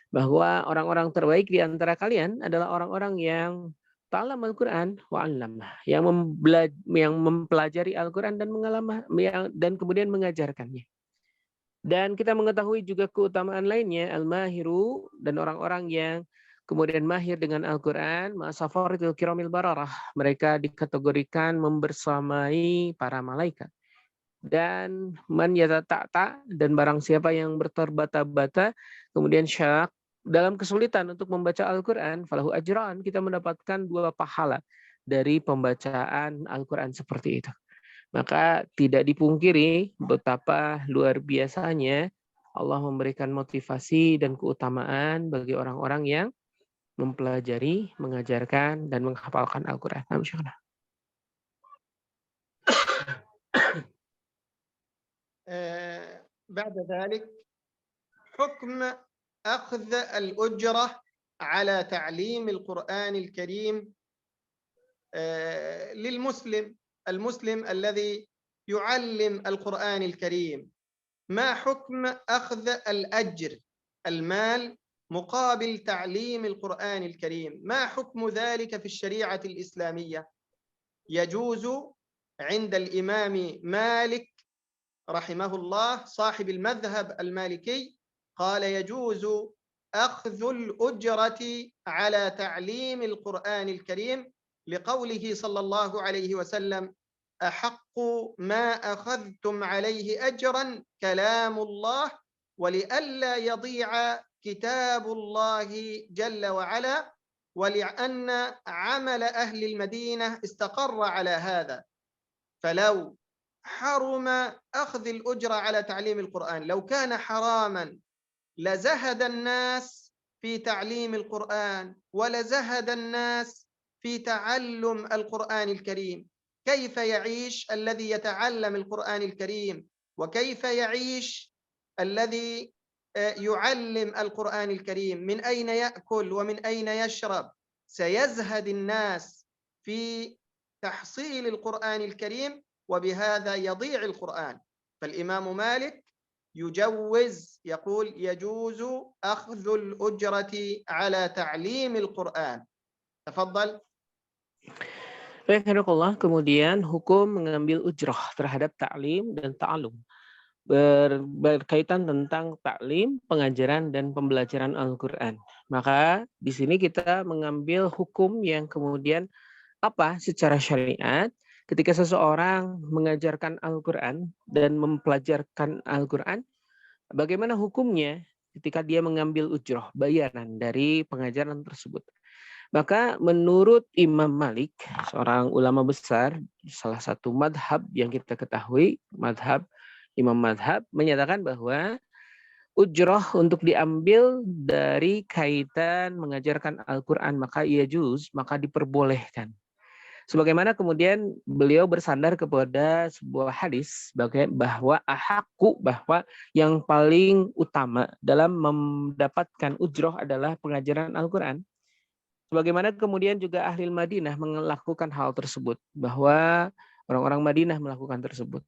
bahwa orang-orang terbaik di antara kalian adalah orang-orang yang ta'allama al-Qur'an wa 'allamah, yang mempelajari Al-Qur'an dan kemudian mengajarkannya. Dan kita mengetahui juga keutamaan lainnya, al-mahiru, dan orang-orang yang kemudian mahir dengan Al-Quran, ma'asafaritul kiramil bararah, mereka dikategorikan membersamai para malaikat. Dan man yatata'ta, dan barang siapa yang berterbata-bata, kemudian syak, dalam kesulitan untuk membaca Al-Quran, falahu ajran, kita mendapatkan 2 pahala dari pembacaan Al-Quran seperti itu. Maka tidak dipungkiri betapa luar biasanya Allah memberikan motivasi dan keutamaan bagi orang-orang yang mempelajari, mengajarkan, dan menghafalkan Al-Quran. بعد ذلك حكم أخذ الأجرة على تعليم القرآن الكريم للمسلم، المسلم الذي يعلم القرآن الكريم. ما حكم أخذ الأجر، المال مقابل تعليم القرآن الكريم؟ ما حكم ذلك في الشريعة الإسلامية؟ يجوز عند الإمام مالك رحمه الله صاحب المذهب المالكي، قال يجوز أخذ الأجرة على تعليم القرآن الكريم لقوله صلى الله عليه وسلم: أحق ما أخذتم عليه أجرا كلام الله، ولئلا يضيع كتاب الله جل وعلا، ولأن عمل أهل المدينة استقر على هذا. فلو حرم أخذ الأجرة على تعليم القرآن، لو كان حراما لزهد الناس في تعليم القرآن ولزهد الناس في تعلم القرآن الكريم. كيف يعيش الذي يتعلم القرآن الكريم، وكيف يعيش الذي يعلم القرآن الكريم، من أين يأكل ومن أين يشرب. سيزهد الناس في تحصيل القرآن الكريم، وبهذا يضيع القرآن. فالإمام مالك يجوز، يقول يجوز أخذ الأجرة على تعليم القرآن. تفضل. Baik, Hafizakallah. Kemudian hukum mengambil ujrah terhadap ta'lim dan ta'alum. Berkaitan tentang taklim, pengajaran, dan pembelajaran Al-Quran. Maka di sini kita mengambil hukum yang kemudian apa secara syariat ketika seseorang mengajarkan Al-Quran dan mempelajarkan Al-Quran, bagaimana hukumnya ketika dia mengambil ujrah, bayaran dari pengajaran tersebut. Maka menurut Imam Malik, seorang ulama besar, salah satu madhab yang kita ketahui, Imam Madhab menyatakan bahwa ujrah untuk diambil dari kaitan mengajarkan Al-Quran, maka maka diperbolehkan. Sebagaimana kemudian beliau bersandar kepada sebuah hadis bahwa bahwa yang paling utama dalam mendapatkan ujrah adalah pengajaran Al-Quran. Sebagaimana kemudian juga ahli Madinah melakukan hal tersebut, bahwa orang-orang Madinah melakukan tersebut.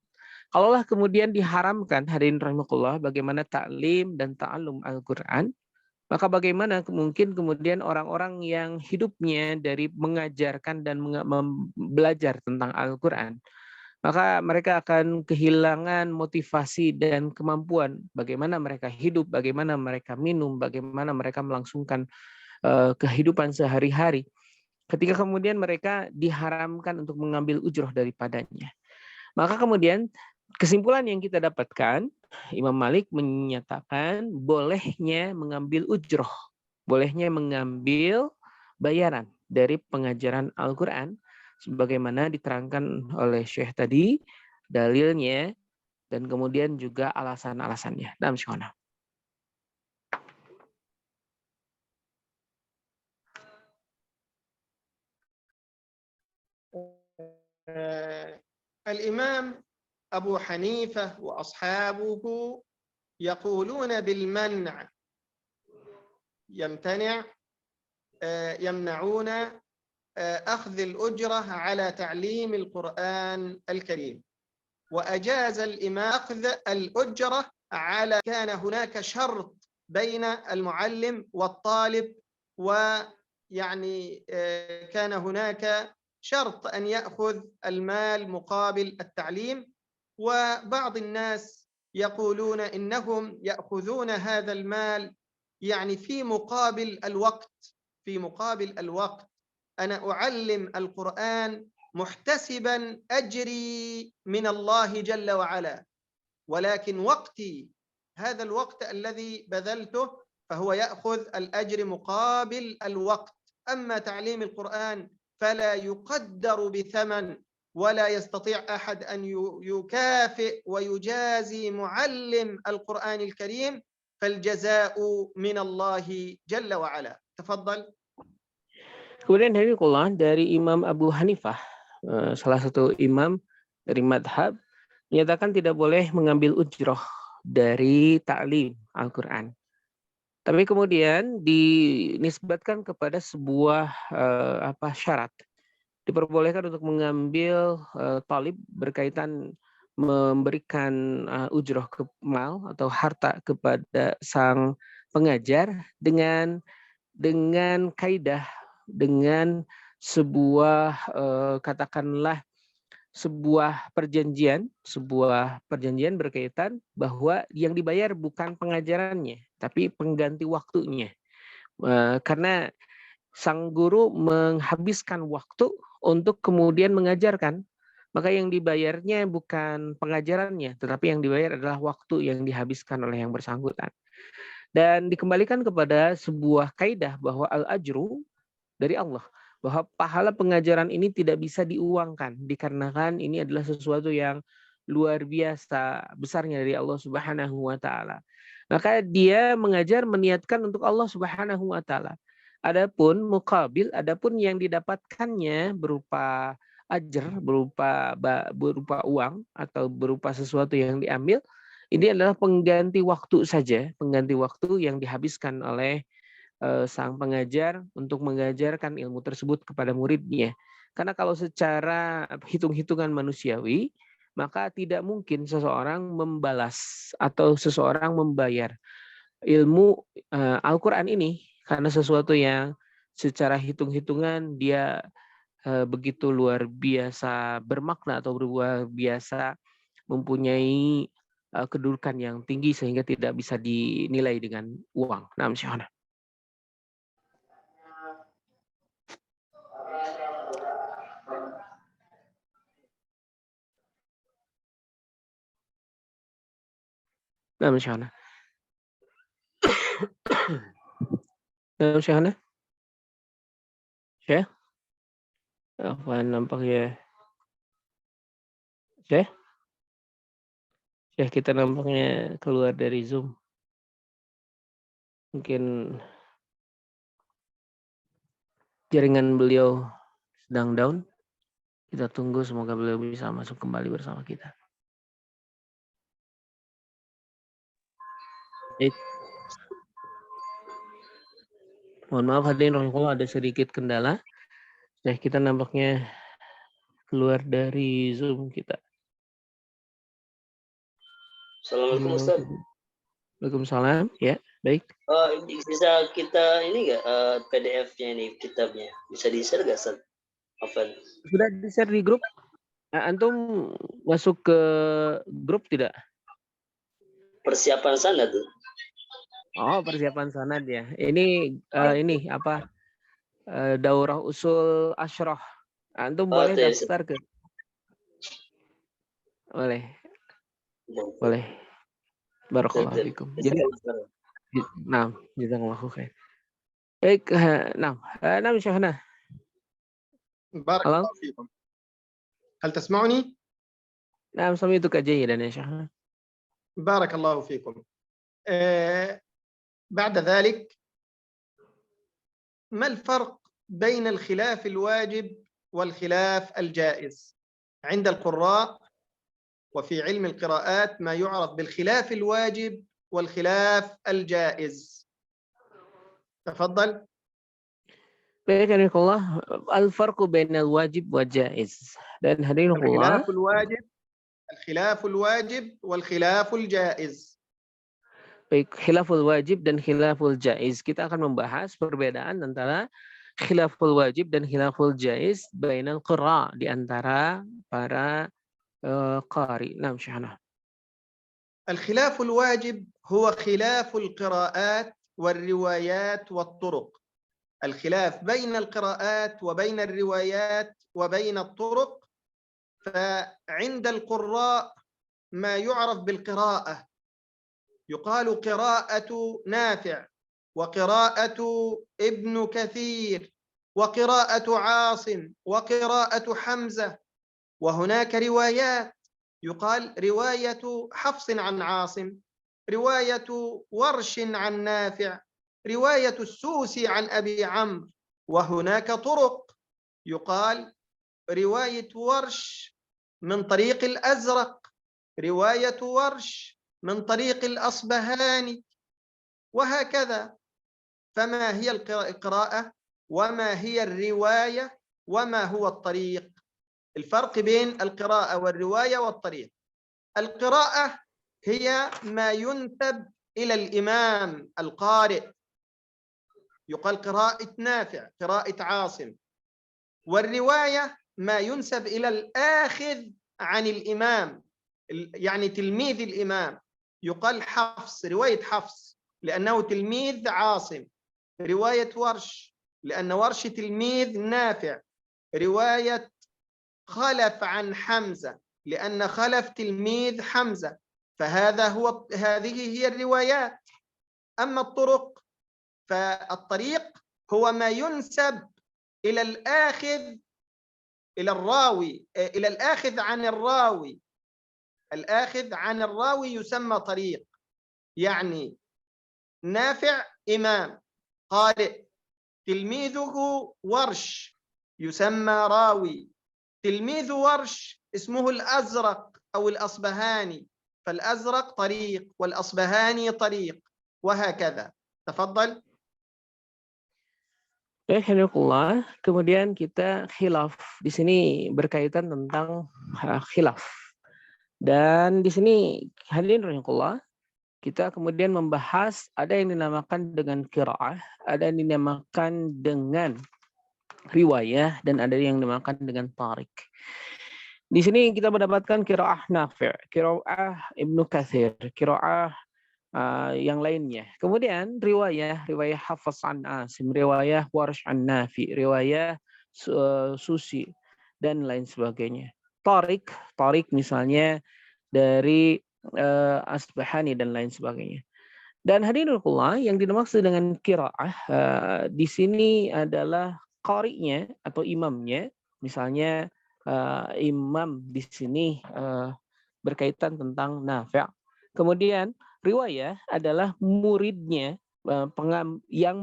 Kalaulah kemudian diharamkan, hadirin rahimakumullah, bagaimana taklim dan ta'allum Al-Quran, maka bagaimana mungkin kemudian orang-orang yang hidupnya dari mengajarkan dan belajar tentang Al-Quran, maka mereka akan kehilangan motivasi dan kemampuan bagaimana mereka hidup, bagaimana mereka minum, bagaimana mereka melangsungkan kehidupan sehari-hari ketika kemudian mereka diharamkan untuk mengambil ujroh daripadanya. Maka kemudian kesimpulan yang kita dapatkan, Imam Malik menyatakan bolehnya mengambil ujroh, bolehnya mengambil bayaran dari pengajaran Al-Quran, sebagaimana diterangkan oleh Syekh tadi, dalilnya, dan kemudian juga alasan-alasannya. Dalam syukur. الإمام أبو حنيفة وأصحابه يقولون بالمنع، يمنعون أخذ الأجرة على تعليم القرآن الكريم. وأجاز الإمام أخذ الأجرة على كان هناك شرط بين المعلم والطالب، ويعني كان هناك شرط أن يأخذ المال مقابل التعليم. وبعض الناس يقولون إنهم يأخذون هذا المال يعني في مقابل الوقت، أنا أعلم القرآن محتسبا أجري من الله جل وعلا، ولكن وقتي، هذا الوقت الذي بذلته، فهو يأخذ الأجر مقابل الوقت. أما تعليم القرآن فلا يقدر بثمن، ولا يستطيع أحد أن يكافئ ويجازي معلم القرآن الكريم، فالجزاء من الله جل وعلا. تفضل. Kemudian dari Imam Abu Hanifah, salah satu imam dari madhab, menyatakan tidak boleh mengambil ujroh dari ta'lim Al-Quran. Tapi kemudian dinisbatkan kepada sebuah syarat. Diperbolehkan untuk mengambil talib berkaitan memberikan ujroh ke mal atau harta kepada sang pengajar dengan kaidah, dengan sebuah katakanlah sebuah perjanjian berkaitan bahwa yang dibayar bukan pengajarannya, tapi pengganti waktunya. Karena sang guru menghabiskan waktu untuk kemudian mengajarkan, maka yang dibayarnya bukan pengajarannya, tetapi yang dibayar adalah waktu yang dihabiskan oleh yang bersangkutan. Dan dikembalikan kepada sebuah kaidah bahwa al-ajru dari Allah, bahwa pahala pengajaran ini tidak bisa diuangkan, dikarenakan ini adalah sesuatu yang luar biasa besarnya dari Allah Subhanahu wa Ta'ala. Maka dia mengajar meniatkan untuk Allah Subhanahu wa Ta'ala. Adapun muqabil, adapun yang didapatkannya berupa ajar berupa uang atau berupa sesuatu yang diambil, ini adalah pengganti waktu saja, pengganti waktu yang dihabiskan oleh sang pengajar untuk mengajarkan ilmu tersebut kepada muridnya. Karena kalau secara hitung-hitungan manusiawi, maka tidak mungkin seseorang membalas atau seseorang membayar ilmu Al-Quran ini karena sesuatu yang secara hitung-hitungan dia begitu luar biasa bermakna atau luar biasa mempunyai kedudukan yang tinggi sehingga tidak bisa dinilai dengan uang. Nah, Syahana. Nah, Syahana. Nah, Syahana. Syekh? Apa nampaknya? Syekh? Syekh kita nampaknya keluar dari Zoom. Mungkin jaringan beliau sedang down. Kita tunggu semoga beliau bisa masuk kembali bersama kita. Mohon maaf hadirin rahimahullah, ada sedikit kendala. Kita nampaknya keluar dari Zoom kita. Assalamualaikum Ustaz. Waalaikumsalam. Ya, baik. Bisa kita ini nggak PDF-nya ini kitabnya bisa di-share nggak Ustaz? Afan. Sudah di-share di grup? Antum masuk ke grup tidak? Persiapan sana tuh. Oh, persiapan sanad ya. Ini apa? Daurah usul asyrah. Antum boleh daftar ke? Boleh. Boleh. Barakallahu fikum. Jadi, nah, jazakallahu khair. Baik, nah, Syahna. بارك الله فيكم. هل تسمعني؟ نعم سمعتك جيدا يا شيخنا. بارك الله فيكم. بعد ذلك ما الفرق بين الخلاف الواجب والخلاف الجائز؟ عند القراء وفي علم القراءات ما يعرف بالخلاف الواجب والخلاف الجائز. تفضل. بارك الله. الفرق بين الواجب والجائز. Dan hadirin Allah. الخلاف الواجب والخلاف الجائز. Baik, khilaful wajib dan khilaful jaiz. Kita akan membahas perbedaan antara khilaful wajib dan khilaful jaiz bainal qurra, di antara para qari. Naam, Syahna. الخلاف الواجب هو خلاف القراءات والروايات والطرق. الخلاف بين القراءات وبين الروايات وبين الطرق. فعند القراء ما يعرف بالقراءة يقال قراءة نافع وقراءة ابن كثير وقراءة عاصم وقراءة حمزة، وهناك روايات يقال رواية حفص عن عاصم، رواية ورش عن نافع، رواية السوسي عن أبي عمرو، وهناك طرق يقال رواية ورش من طريق الأزرق، رواية ورش من طريق الأصبهاني، وهكذا. فما هي القراءة وما هي الرواية وما هو الطريق؟ الفرق بين القراءة والرواية والطريق: القراءة هي ما ينسب إلى الإمام القارئ، يقال قراءة نافع، قراءة عاصم. والرواية ما ينسب إلى الآخذ عن الإمام، يعني تلميذ الإمام، يقال حفص، رواية حفص لأنه تلميذ عاصم، رواية ورش لأن ورش تلميذ نافع، رواية خلف عن حمزة لأن خلف تلميذ حمزة. هذه هي الروايات. أما الطرق فالطريق هو ما ينسب إلى الآخذ، إلى الراوي، إلى الآخذ عن الراوي. الآخذ عن الراوي يسمى طريق، يعني نافع إمام قارئ، تلميذه ورش يسمى راوي، تلميذ ورش اسمه الأزرق أو الأصبهاني، فالأزرق طريق والأصبهاني طريق وهكذا. تفضل. Alhamdulillah. Kemudian kita khilaf. Di sini berkaitan tentang khilaf. Dan di sini hadirin rahimakumullah, kita kemudian membahas ada yang dinamakan dengan qiraah, ada yang dinamakan dengan riwayah, dan ada yang dinamakan dengan tarik. Di sini kita mendapatkan qiraah Nafi', qiraah Ibnu Katsir, qiraah yang lainnya. Kemudian riwayah Hafs an Asim, riwayah Warsh an Nafi, riwayah Susi, dan lain sebagainya. Tarik misalnya dari Asbahani dan lain sebagainya. Dan hadirinullah, yang dimaksud dengan qiraah di sini adalah qari'nya atau imamnya. Misalnya imam di sini berkaitan tentang Nafi'. Kemudian riwayah adalah muridnya yang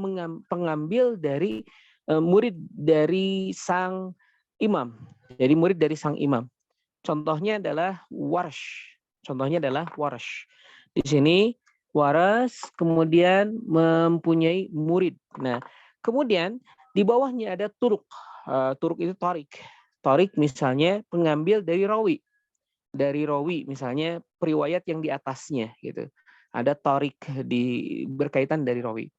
pengambil dari murid dari sang imam. Jadi murid dari sang imam. Contohnya adalah Warsh. Di sini Waras kemudian mempunyai murid. Nah, kemudian di bawahnya ada turuk. Turuk itu tarik. Tarik misalnya pengambil dari rawi. Misalnya periwayat yang di atasnya gitu. Ada tarik berkaitan dari rawi.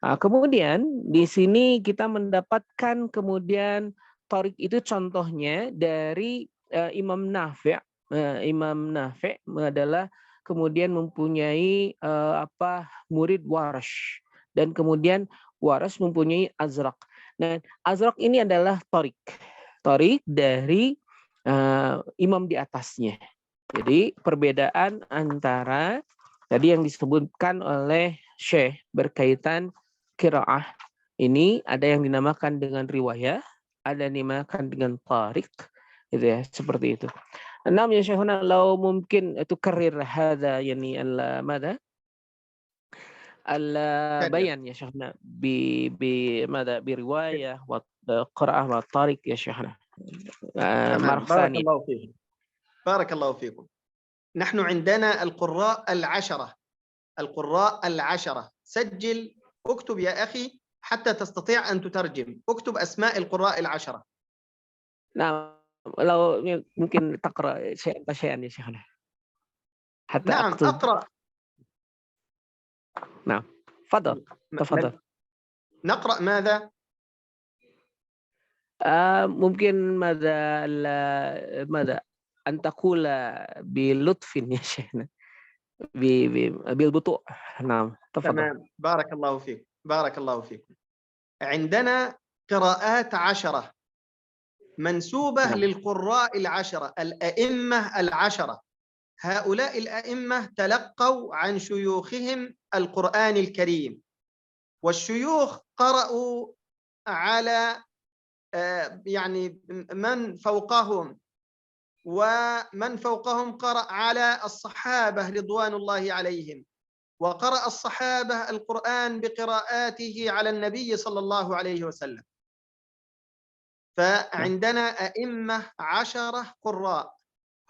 Kemudian di sini kita mendapatkan kemudian tarik itu contohnya dari Imam Nafi'. Imam Nafi' adalah kemudian mempunyai murid Warsh, dan kemudian Warsh mempunyai Azraq. Nah, Azraq ini adalah tarik dari imam di atasnya. Jadi perbedaan antara tadi yang disebutkan oleh Syekh berkaitan qiraah ini, ada yang dinamakan dengan riwayah, ada yang dinamakan dengan tarik, gitu ya, seperti itu. Nam ya Syekhuna, lau mungkin tukarrir hadha yani al-mada al-bayan ya Syekhuna bi mada bi riwayah wa qiraah wa tarik ya Syekhuna. تمام. بارك الله فيكم. نحن عندنا القراء العشرة. سجل، اكتب يا أخي حتى تستطيع أن تترجم. اكتب أسماء القراء العشرة. نعم، لو ممكن تقرأ شيئا يا شيخنا حتى نعم أكتب. أقرأ. نعم تفضل. نقرأ ماذا؟ ممكن ماذا أن تقول بلطف يا شيخنا بالبطء. نعم تفضل. تمام. بارك الله فيكم. عندنا قراءات 10 منسوبة للقراء العشرة، الأئمة العشرة. هؤلاء الأئمة تلقوا عن شيوخهم القرآن الكريم، والشيوخ قرأوا على يعني من فوقهم، ومن فوقهم قرأ على الصحابة رضوان الله عليهم، وقرأ الصحابة القرآن بقراءاته على النبي صلى الله عليه وسلم. فعندنا أئمة 10 قراء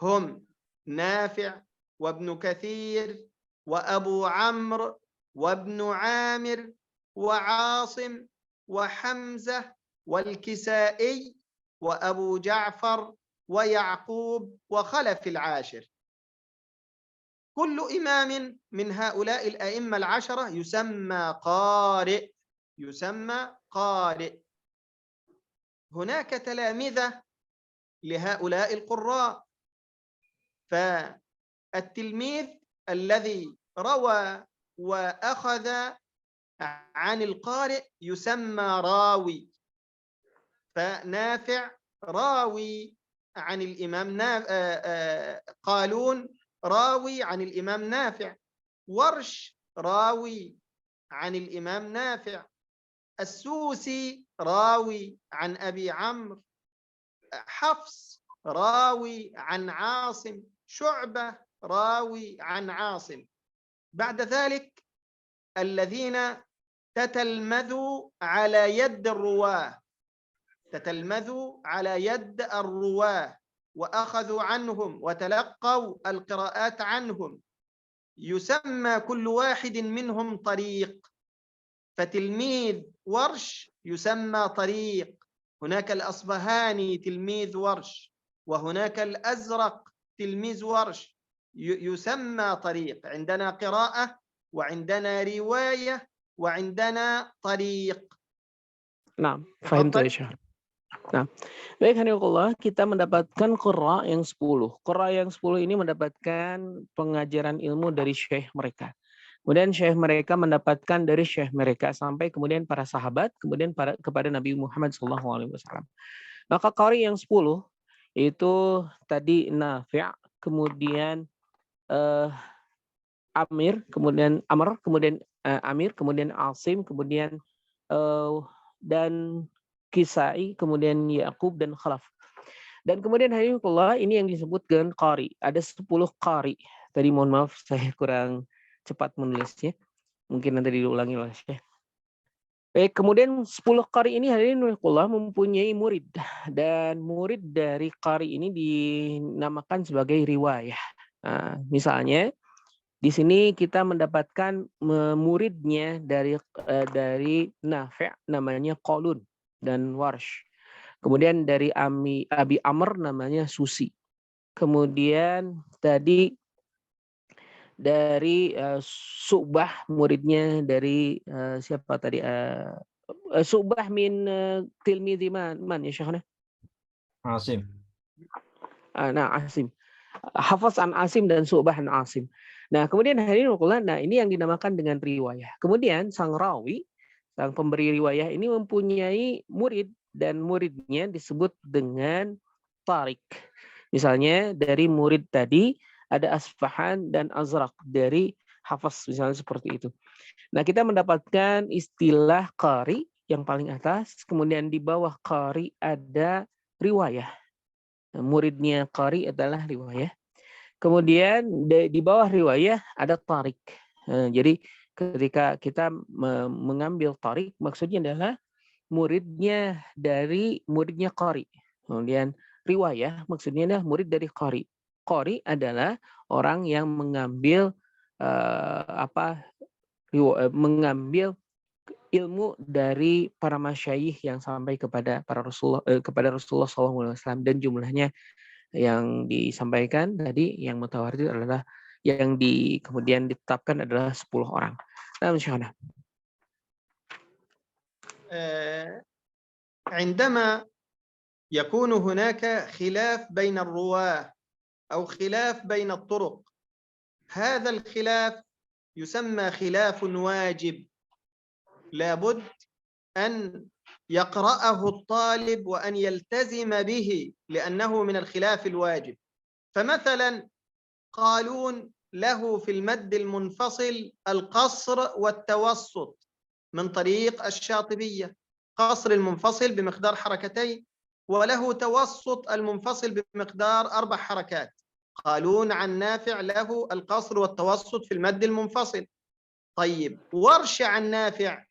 هم نافع وابن كثير وأبو عمرو وابن عامر وعاصم وحمزة والكسائي وأبو جعفر ويعقوب وخلف العاشر. كل إمام من هؤلاء الأئمة العشرة يسمى قارئ. هناك تلامذة لهؤلاء القراء، فالتلميذ الذي روى وأخذ عن القارئ يسمى راوي. فنافع راوي عن الإمام قالون راوي عن الإمام نافع، ورش راوي عن الإمام نافع، السوسي راوي عن أبي عمرو، حفص راوي عن عاصم، شعبة راوي عن عاصم. بعد ذلك الذين تتلمذوا على يد الرواة تتلمذوا على يد الرواه وأخذوا عنهم وتلقوا القراءات عنهم، يسمى كل واحد منهم طريق. فتلميذ ورش يسمى طريق، هناك الأصبهاني تلميذ ورش، وهناك الأزرق تلميذ ورش، يسمى طريق. عندنا قراءة وعندنا رواية وعندنا طريق. Nah, fahim tuh ya Syekh. Nah, baik Hanikullah, kita mendapatkan qurra yang 10. Qurra yang 10 ini mendapatkan pengajaran ilmu dari syekh mereka. Kemudian syekh mereka mendapatkan dari syekh mereka sampai kemudian para sahabat, kemudian kepada Nabi Muhammad SAW. Maka qari yang 10 itu tadi Nafi', kemudian Amir, kemudian Amr, kemudian Amir, kemudian Asim, kemudian dan Kisai, kemudian Yaqub dan Khalaf. Dan kemudian Hanikullah ini yang disebut dengan qari. Ada 10 qari. Tadi mohon maaf saya kurang cepat menulisnya. Mungkin nanti diulangi oleh Syekh. Baik, kemudian 10 qari ini Hanikullah mempunyai murid, dan murid dari qari ini dinamakan sebagai riwayah. Nah, misalnya di sini kita mendapatkan muridnya dari Nafi' namanya Qalun dan Warsh. Kemudian dari Abi Amr namanya Susi. Kemudian tadi dari Subah muridnya dari siapa tadi? Subah min tilmidhi man ya Syekhna? Asim. Nah, Asim. Hafaz an Asim dan Subah an Asim. Nah, kemudian ini yang dinamakan dengan riwayah. Kemudian sang rawi, sang pemberi riwayah ini mempunyai murid, dan muridnya disebut dengan tarik. Misalnya dari murid tadi ada Asfahan dan Azraq dari Hafaz, misalnya seperti itu. Nah, kita mendapatkan istilah qari yang paling atas, kemudian di bawah qari ada riwayah. Nah, muridnya qari adalah riwayah. Kemudian di bawah riwayah ada tarik. Jadi ketika kita mengambil tarik, maksudnya adalah muridnya dari muridnya qari. Kemudian riwayah maksudnya adalah murid dari qari. Qari adalah orang yang mengambil mengambil ilmu dari para masyayikh yang sampai kepada Rasulullah SAW, dan jumlahnya yang disampaikan tadi yang mutawatir adalah yang kemudian ditetapkan adalah 10 orang. Nah, insyaallah. عندما يكون هناك خلاف بين الرواة أو خلاف بين الطرق، هذا الخلاف يسمى خلاف واجب، لابد أن يقرأه الطالب وأن يلتزم به لأنه من الخلاف الواجب. فمثلا قالون له في المد المنفصل القصر والتوسط من طريق الشاطبية، قصر المنفصل بمقدار حركتين، وله توسط المنفصل بمقدار 4 حركات. قالون عن نافع له القصر والتوسط في المد المنفصل. طيب ورش عن نافع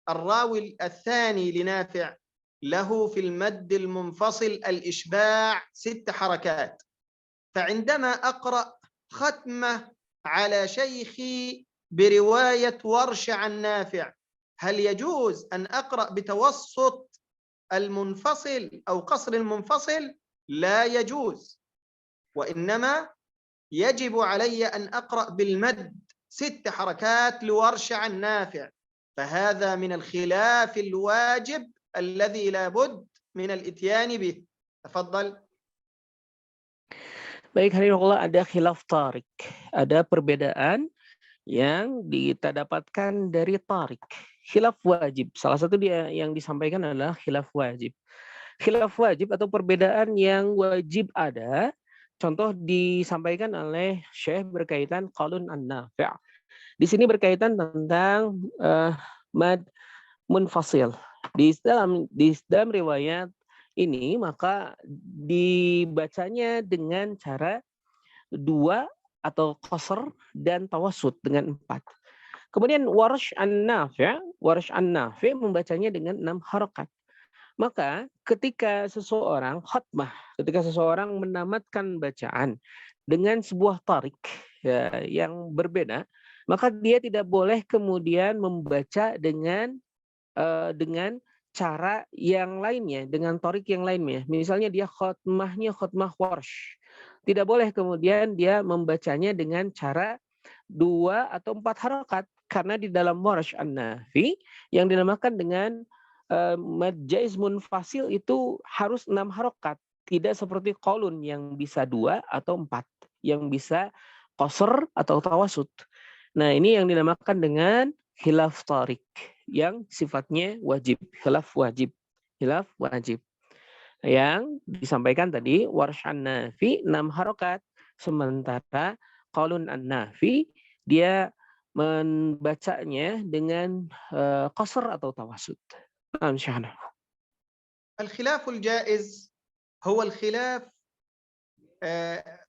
الراوي الثاني لنافع له في المد المنفصل الإشباع 6 حركات. فعندما أقرأ ختمة على شيخي برواية ورش عن نافع، هل يجوز أن أقرأ بتوسط المنفصل أو قصر المنفصل؟ لا يجوز، وإنما يجب علي أن أقرأ بالمد 6 حركات لورش عن نافع. فهذا من الخلاف الواجب الذي لا بد من الاتيان به. تفضل. Baik, Hanikullah, ada khilaf tarik. Ada perbedaan yang kita dapatkan dari tarik. Khilaf wajib. Salah satu yang disampaikan adalah khilaf wajib. Khilaf wajib atau perbedaan yang wajib ada. Contoh disampaikan oleh Syekh berkaitan qalun an-nafi'. Di sini berkaitan tentang mad munfasil. Di dalam riwayat ini maka dibacanya dengan cara 2 atau qasr dan tawassut dengan 4. Kemudian Warsh an-Nafi' membacanya dengan 6 harakat. Maka ketika seseorang khutbah, ketika seseorang menamatkan bacaan dengan sebuah tarik ya, yang berbeda, maka dia tidak boleh kemudian membaca dengan cara yang lainnya, dengan tarik yang lainnya. Misalnya dia khutbahnya khutbah warsh. Tidak boleh kemudian dia membacanya dengan cara 2 atau 4 harokat. Karena di dalam warsh an-nafi yang dinamakan dengan mad jaiz munfasil itu harus 6 harokat. Tidak seperti qaulun yang bisa 2 atau 4. Yang bisa qasr atau tawasud. Nah ini yang dinamakan dengan khilaf tarik. Yang sifatnya wajib. Khilaf wajib. Khilaf wajib. Yang disampaikan tadi warsh an-nafi 6 harokat. Sementara qaulun an-nafi dia membacanya dengan qasr atau tawasud. الخلاف الجائز هو الخلاف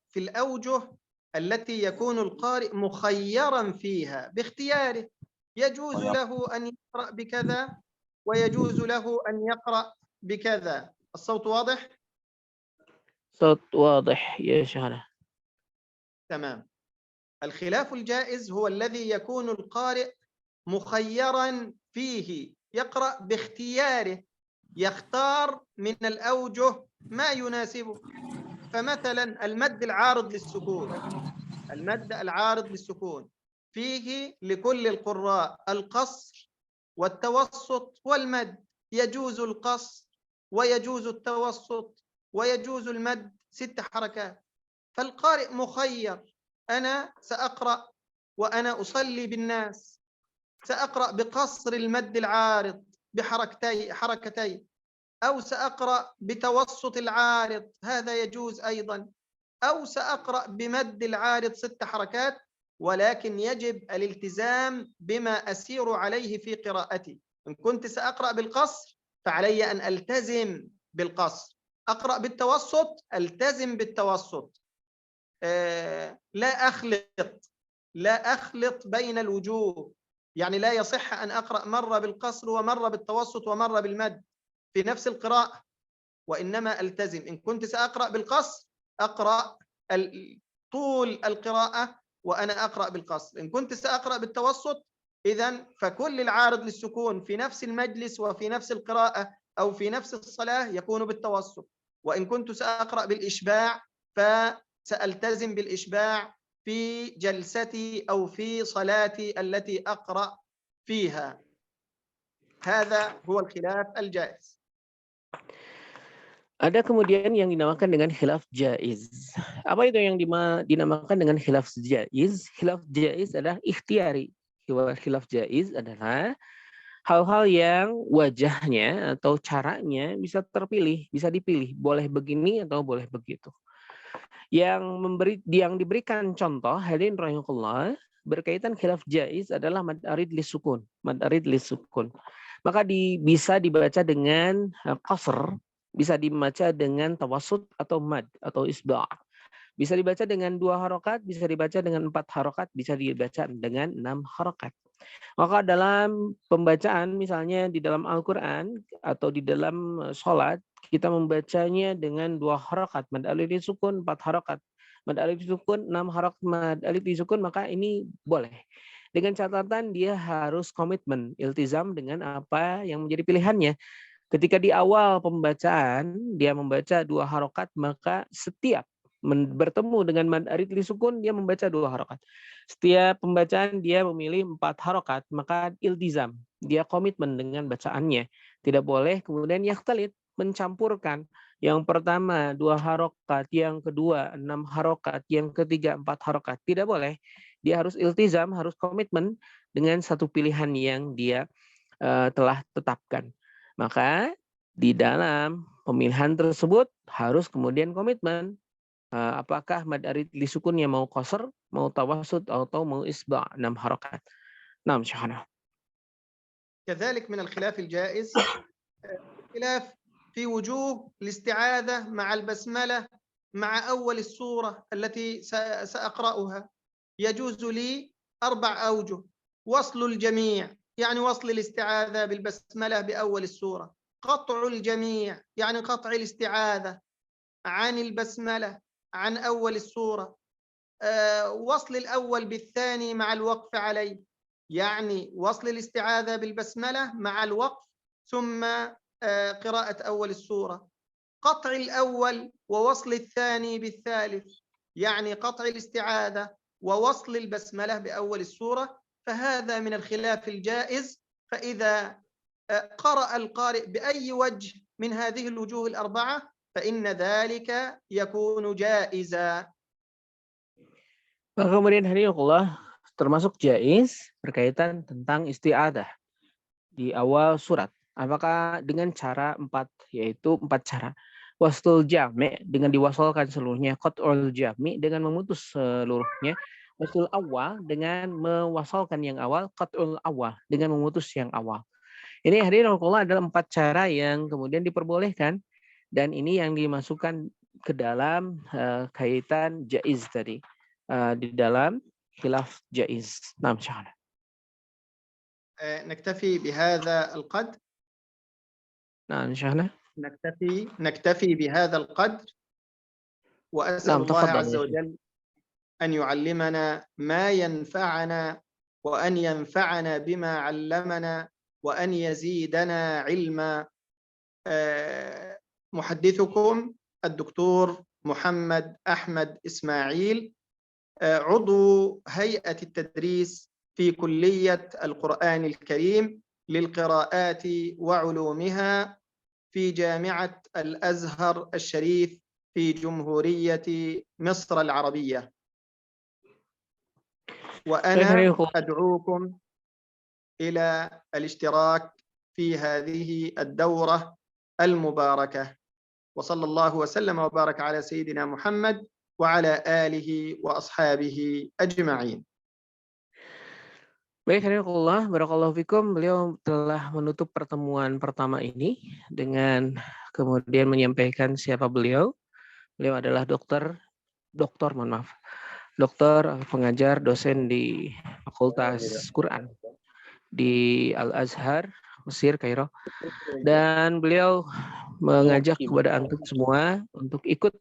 في الأوجه التي يكون القارئ مخيرا فيها باختياره، يجوز له أن يقرأ بكذا ويجوز له أن يقرأ بكذا. الصوت واضح؟ صوت واضح يا شهنة. تمام. الخلاف الجائز هو الذي يكون القارئ مخيرا فيه، يقرأ باختياره، يختار من الأوجه ما يناسبه. فمثلا المد العارض للسكون، المد العارض للسكون فيه لكل القراء القصر والتوسط والمد، يجوز القصر ويجوز التوسط ويجوز المد 6 حركات. فالقارئ مخير، أنا سأقرأ وأنا أصلي بالناس سأقرأ بقصر المد العارض حركتين، أو سأقرأ بتوسط العارض، هذا يجوز أيضا، أو سأقرأ بمد العارض 6 حركات، ولكن يجب الالتزام بما أسير عليه في قراءتي. إن كنت سأقرأ بالقصر فعلي أن ألتزم بالقصر، أقرأ بالتوسط ألتزم بالتوسط، لا أخلط بين الوجوه، يعني لا يصح أن أقرأ مرة بالقصر ومرة بالتوسط ومرة بالمد في نفس القراءة، وإنما ألتزم. إن كنت سأقرأ بالقصر أقرأ طول القراءة وأنا أقرأ بالقصر، إن كنت سأقرأ بالتوسط إذن فكل العارض للسكون في نفس المجلس وفي نفس القراءة أو في نفس الصلاة يكون بالتوسط. وإن كنت سأقرأ بالإشباع فسألتزم بالإشباع في جلستي أو في صلاتي التي أقرأ فيها. هذا هو الخلاف الجائز. Ada kemudian yang dinamakan dengan khilaf jaiz. Apa itu yang dinamakan dengan khilaf jaiz? Khilaf jaiz adalah ikhtiari. Khilaf jaiz adalah hal-hal yang wajahnya atau caranya bisa terpilih, bisa dipilih, boleh begini atau boleh begitu. Yang diberikan contoh hadirin rahimakumullah berkaitan khilaf jaiz adalah mad arid lisukun, mad arid lisukun. Maka bisa dibaca dengan qasr, bisa dibaca dengan tawasud atau mad atau isba'. Bisa dibaca dengan 2 harokat, bisa dibaca dengan 4 harokat, bisa dibaca dengan 6 harokat. Maka dalam pembacaan misalnya di dalam Al-Quran atau di dalam sholat, kita membacanya dengan 2 harokat, mad alif disukun, 4 harokat. Mad alif disukun, 6 harokat, mad alif disukun, maka ini boleh. Dengan catatan dia harus komitmen, iltizam dengan apa yang menjadi pilihannya. Ketika di awal pembacaan dia membaca 2 harokat, maka setiap bertemu dengan mad arid li sukun dia membaca 2 harokat. Setiap pembacaan dia memilih 4 harokat, maka iltizam, dia komitmen dengan bacaannya. Tidak boleh kemudian yakhtalit, mencampurkan. Yang pertama 2 harokat, yang kedua 6 harokat, yang ketiga 4 harokat. Tidak boleh. Dia harus iltizam, harus komitmen dengan satu pilihan yang dia telah tetapkan. Maka di dalam pemilihan tersebut harus kemudian komitmen. Apakah mad arid li sukunnya mau qasr, mau tawasud atau mau isba' 6 harakat. Naam Syahana. كذلك من الخلاف الجائز الخلاف في وجوه الاستعاذة مع البسملة مع أول السورة التي سأقرأها. يجوز لي 4 أوجه: وصل الجميع، يعني وصل الاستعاذة بالبسملة بأول السورة، قطع الجميع يعني قطع الاستعاذة عن البسملة عن أول السورة، وصل الأول بالثاني مع الوقف عليه، يعني وصل الاستعاذة بالبسملة مع الوقف ثم قراءة أول السورة، قطع الأول ووصل الثاني بالثالث، يعني قطع الاستعاذة ووصل البسملة بأول السورة، فهذا من الخلاف الجائز. فإذا قرأ القارئ بأي وجه من هذه الوجوه الأربعة فإن ذلك يكون جائزا. Kemudian hadirin termasuk jaiz berkaitan tentang isti'adah di awal surat. Apakah dengan cara 4, yaitu 4 cara. Waslul jami' dengan diwasolkan seluruhnya, qat'ul jami' dengan memutus seluruhnya, waslul awal dengan mewasalkan yang awal, qat'ul awal dengan memutus yang awal. Ini hadirin adalah 4 cara yang kemudian diperbolehkan, dan ini yang dimasukkan ke dalam kaitan jaiz tadi, di dalam khilaf jaiz. Naam syahana. نكتفي بهذا القدر. نعم شيخنا. نكتفي بهذا القدر، وأسأل نعم الله تفضل عز وجل أن يعلمنا ما ينفعنا وأن ينفعنا بما علمنا وأن يزيدنا علما. محدثكم الدكتور محمد أحمد إسماعيل، عضو هيئة التدريس في كلية القرآن الكريم للقراءات وعلومها في جامعة الأزهر الشريف في جمهورية مصر العربية. وأنا أدعوكم إلى الاشتراك في هذه الدورة المباركة. وصلى الله وسلم وبارك على سيدنا محمد وعلى آله وأصحابه أجمعين. Baik, hadirin barakallahu fikum. Beliau telah menutup pertemuan pertama ini dengan kemudian menyampaikan siapa beliau. Beliau adalah dokter pengajar dosen di Fakultas Quran di Al-Azhar, Mesir, Kairo. Dan beliau mengajak kepada antum semua untuk ikut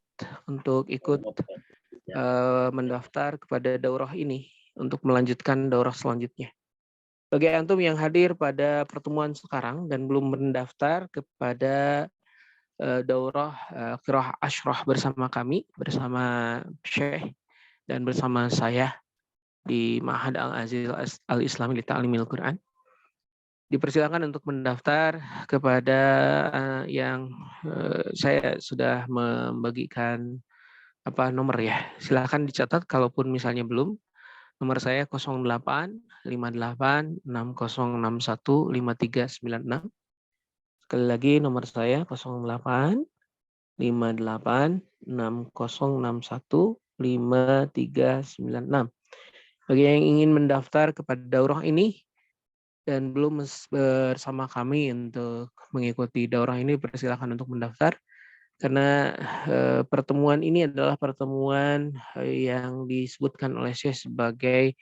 mendaftar kepada daurah ini untuk melanjutkan daurah selanjutnya. Bagi antum yang hadir pada pertemuan sekarang dan belum mendaftar kepada daurah qiraah asyrah bersama kami, bersama Syekh dan bersama saya di Ma'had Al-Aziz Al-Islami li Ta'limil Quran, dipersilakan untuk mendaftar kepada yang saya sudah membagikan nomor ya. Silakan dicatat kalaupun misalnya belum. Nomor saya 0858 6061 5396. Sekali lagi nomor saya 0858 6061 5396. Bagi yang ingin mendaftar kepada daurah ini dan belum bersama kami untuk mengikuti daurah ini, persilakan untuk mendaftar. Karena pertemuan ini adalah pertemuan yang disebutkan oleh Syekh sebagai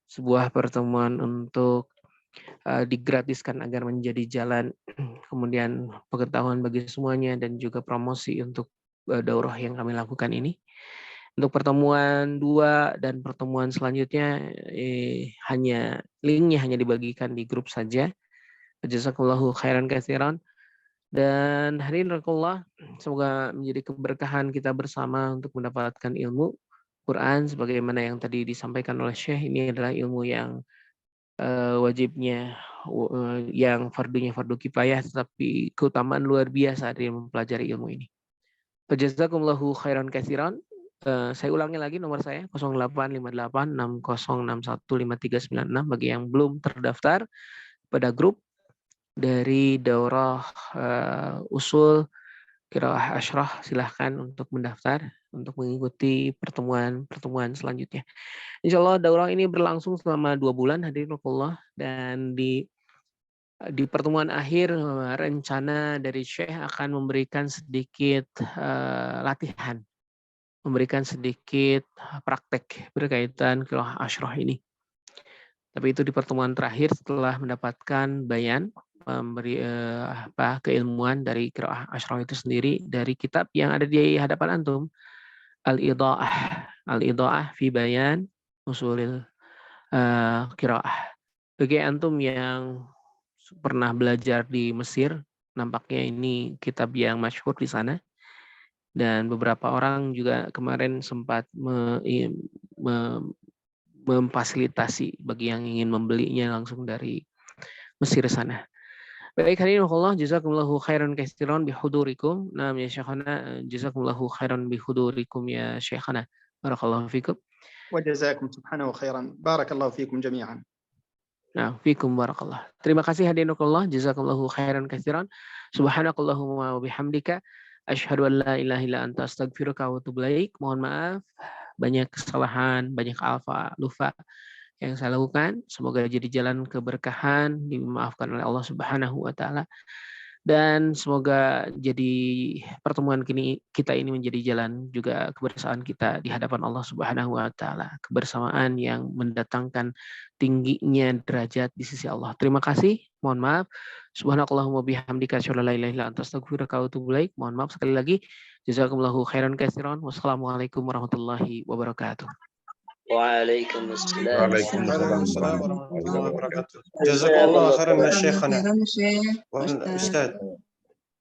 sebuah pertemuan untuk digratiskan agar menjadi jalan kemudian pengetahuan bagi semuanya dan juga promosi untuk daurah yang kami lakukan ini. Untuk pertemuan 2 dan pertemuan selanjutnya linknya hanya dibagikan di grup saja. Jazakallahu khairan katsiran. Dan hadirin rahimakumullah, semoga menjadi keberkahan kita bersama untuk mendapatkan ilmu Quran sebagaimana yang tadi disampaikan oleh Syekh. Ini adalah ilmu yang wajibnya yang fardunya fardu kifayah, tetapi keutamaan luar biasa dari mempelajari ilmu ini. Jazakumullahu khairan katsiran. Saya ulangi lagi nomor saya 0858 6061 5396 bagi yang belum terdaftar pada grup dari daurah usul qiraah asyrah, silahkan untuk mendaftar untuk mengikuti pertemuan selanjutnya. Insya Allah daurah ini berlangsung selama 2 bulan hadirin Allah, dan di pertemuan akhir rencana dari Syekh akan memberikan sedikit latihan, memberikan sedikit praktek berkaitan qiraah asyrah ini. Tapi itu di pertemuan terakhir setelah mendapatkan bayan memberi keilmuan dari qiraah Asyraf itu sendiri dari kitab yang ada di hadapan antum, Al-Idha'ah fi Bayan Usulil Qiraah. Bagi antum yang pernah belajar di Mesir, nampaknya ini kitab yang masyhur di sana. Dan beberapa orang juga kemarin sempat memfasilitasi bagi yang ingin membelinya langsung dari Mesir sana. Baik, hari ini Allah jazakumullahu khairan katsiran bihudurikum. Naam ya Syekhana, jazakumullahu khairan bihudurikum ya Syekhana. Barakallahu fikum. وجزاكم سبحانه خيرا بارك الله فيكم جميعا. Nah, fikum barakallah. Terima kasih hadirin Allah, jazakumullahu khairan katsiran. Subhanakallahumma wa bihamdika asyhadu an la ilaha illa anta astaghfiruka wa atubu ilaik. Mohon maaf banyak kesalahan, banyak lupa yang saya lakukan. Semoga jadi jalan keberkahan, dimaafkan oleh Allah Subhanahu wa taala. Dan semoga jadi pertemuan kita ini menjadi jalan juga kebersamaan kita di hadapan Allah Subhanahu wa taala. Kebersamaan yang mendatangkan tingginya derajat di sisi Allah. Terima kasih. Mohon maaf. Subhanakallahumma bihamdika asyhadu an la ilaha illa anta astaghfiruka wa atubu ilaik. Mohon maaf sekali lagi. Jazakumullahu khairan katsiran. Wassalamualaikum warahmatullahi wabarakatuh. Waalaikumsalam. Waalaikumsalam warahmatullahi wabarakatuh. Jazakallah khairan ya Syekhana. Ustaz.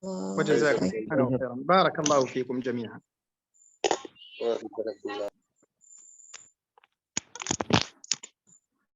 وجزاكم الله خيرا بارك الله فيكم جميعا. Waalaikumsalam.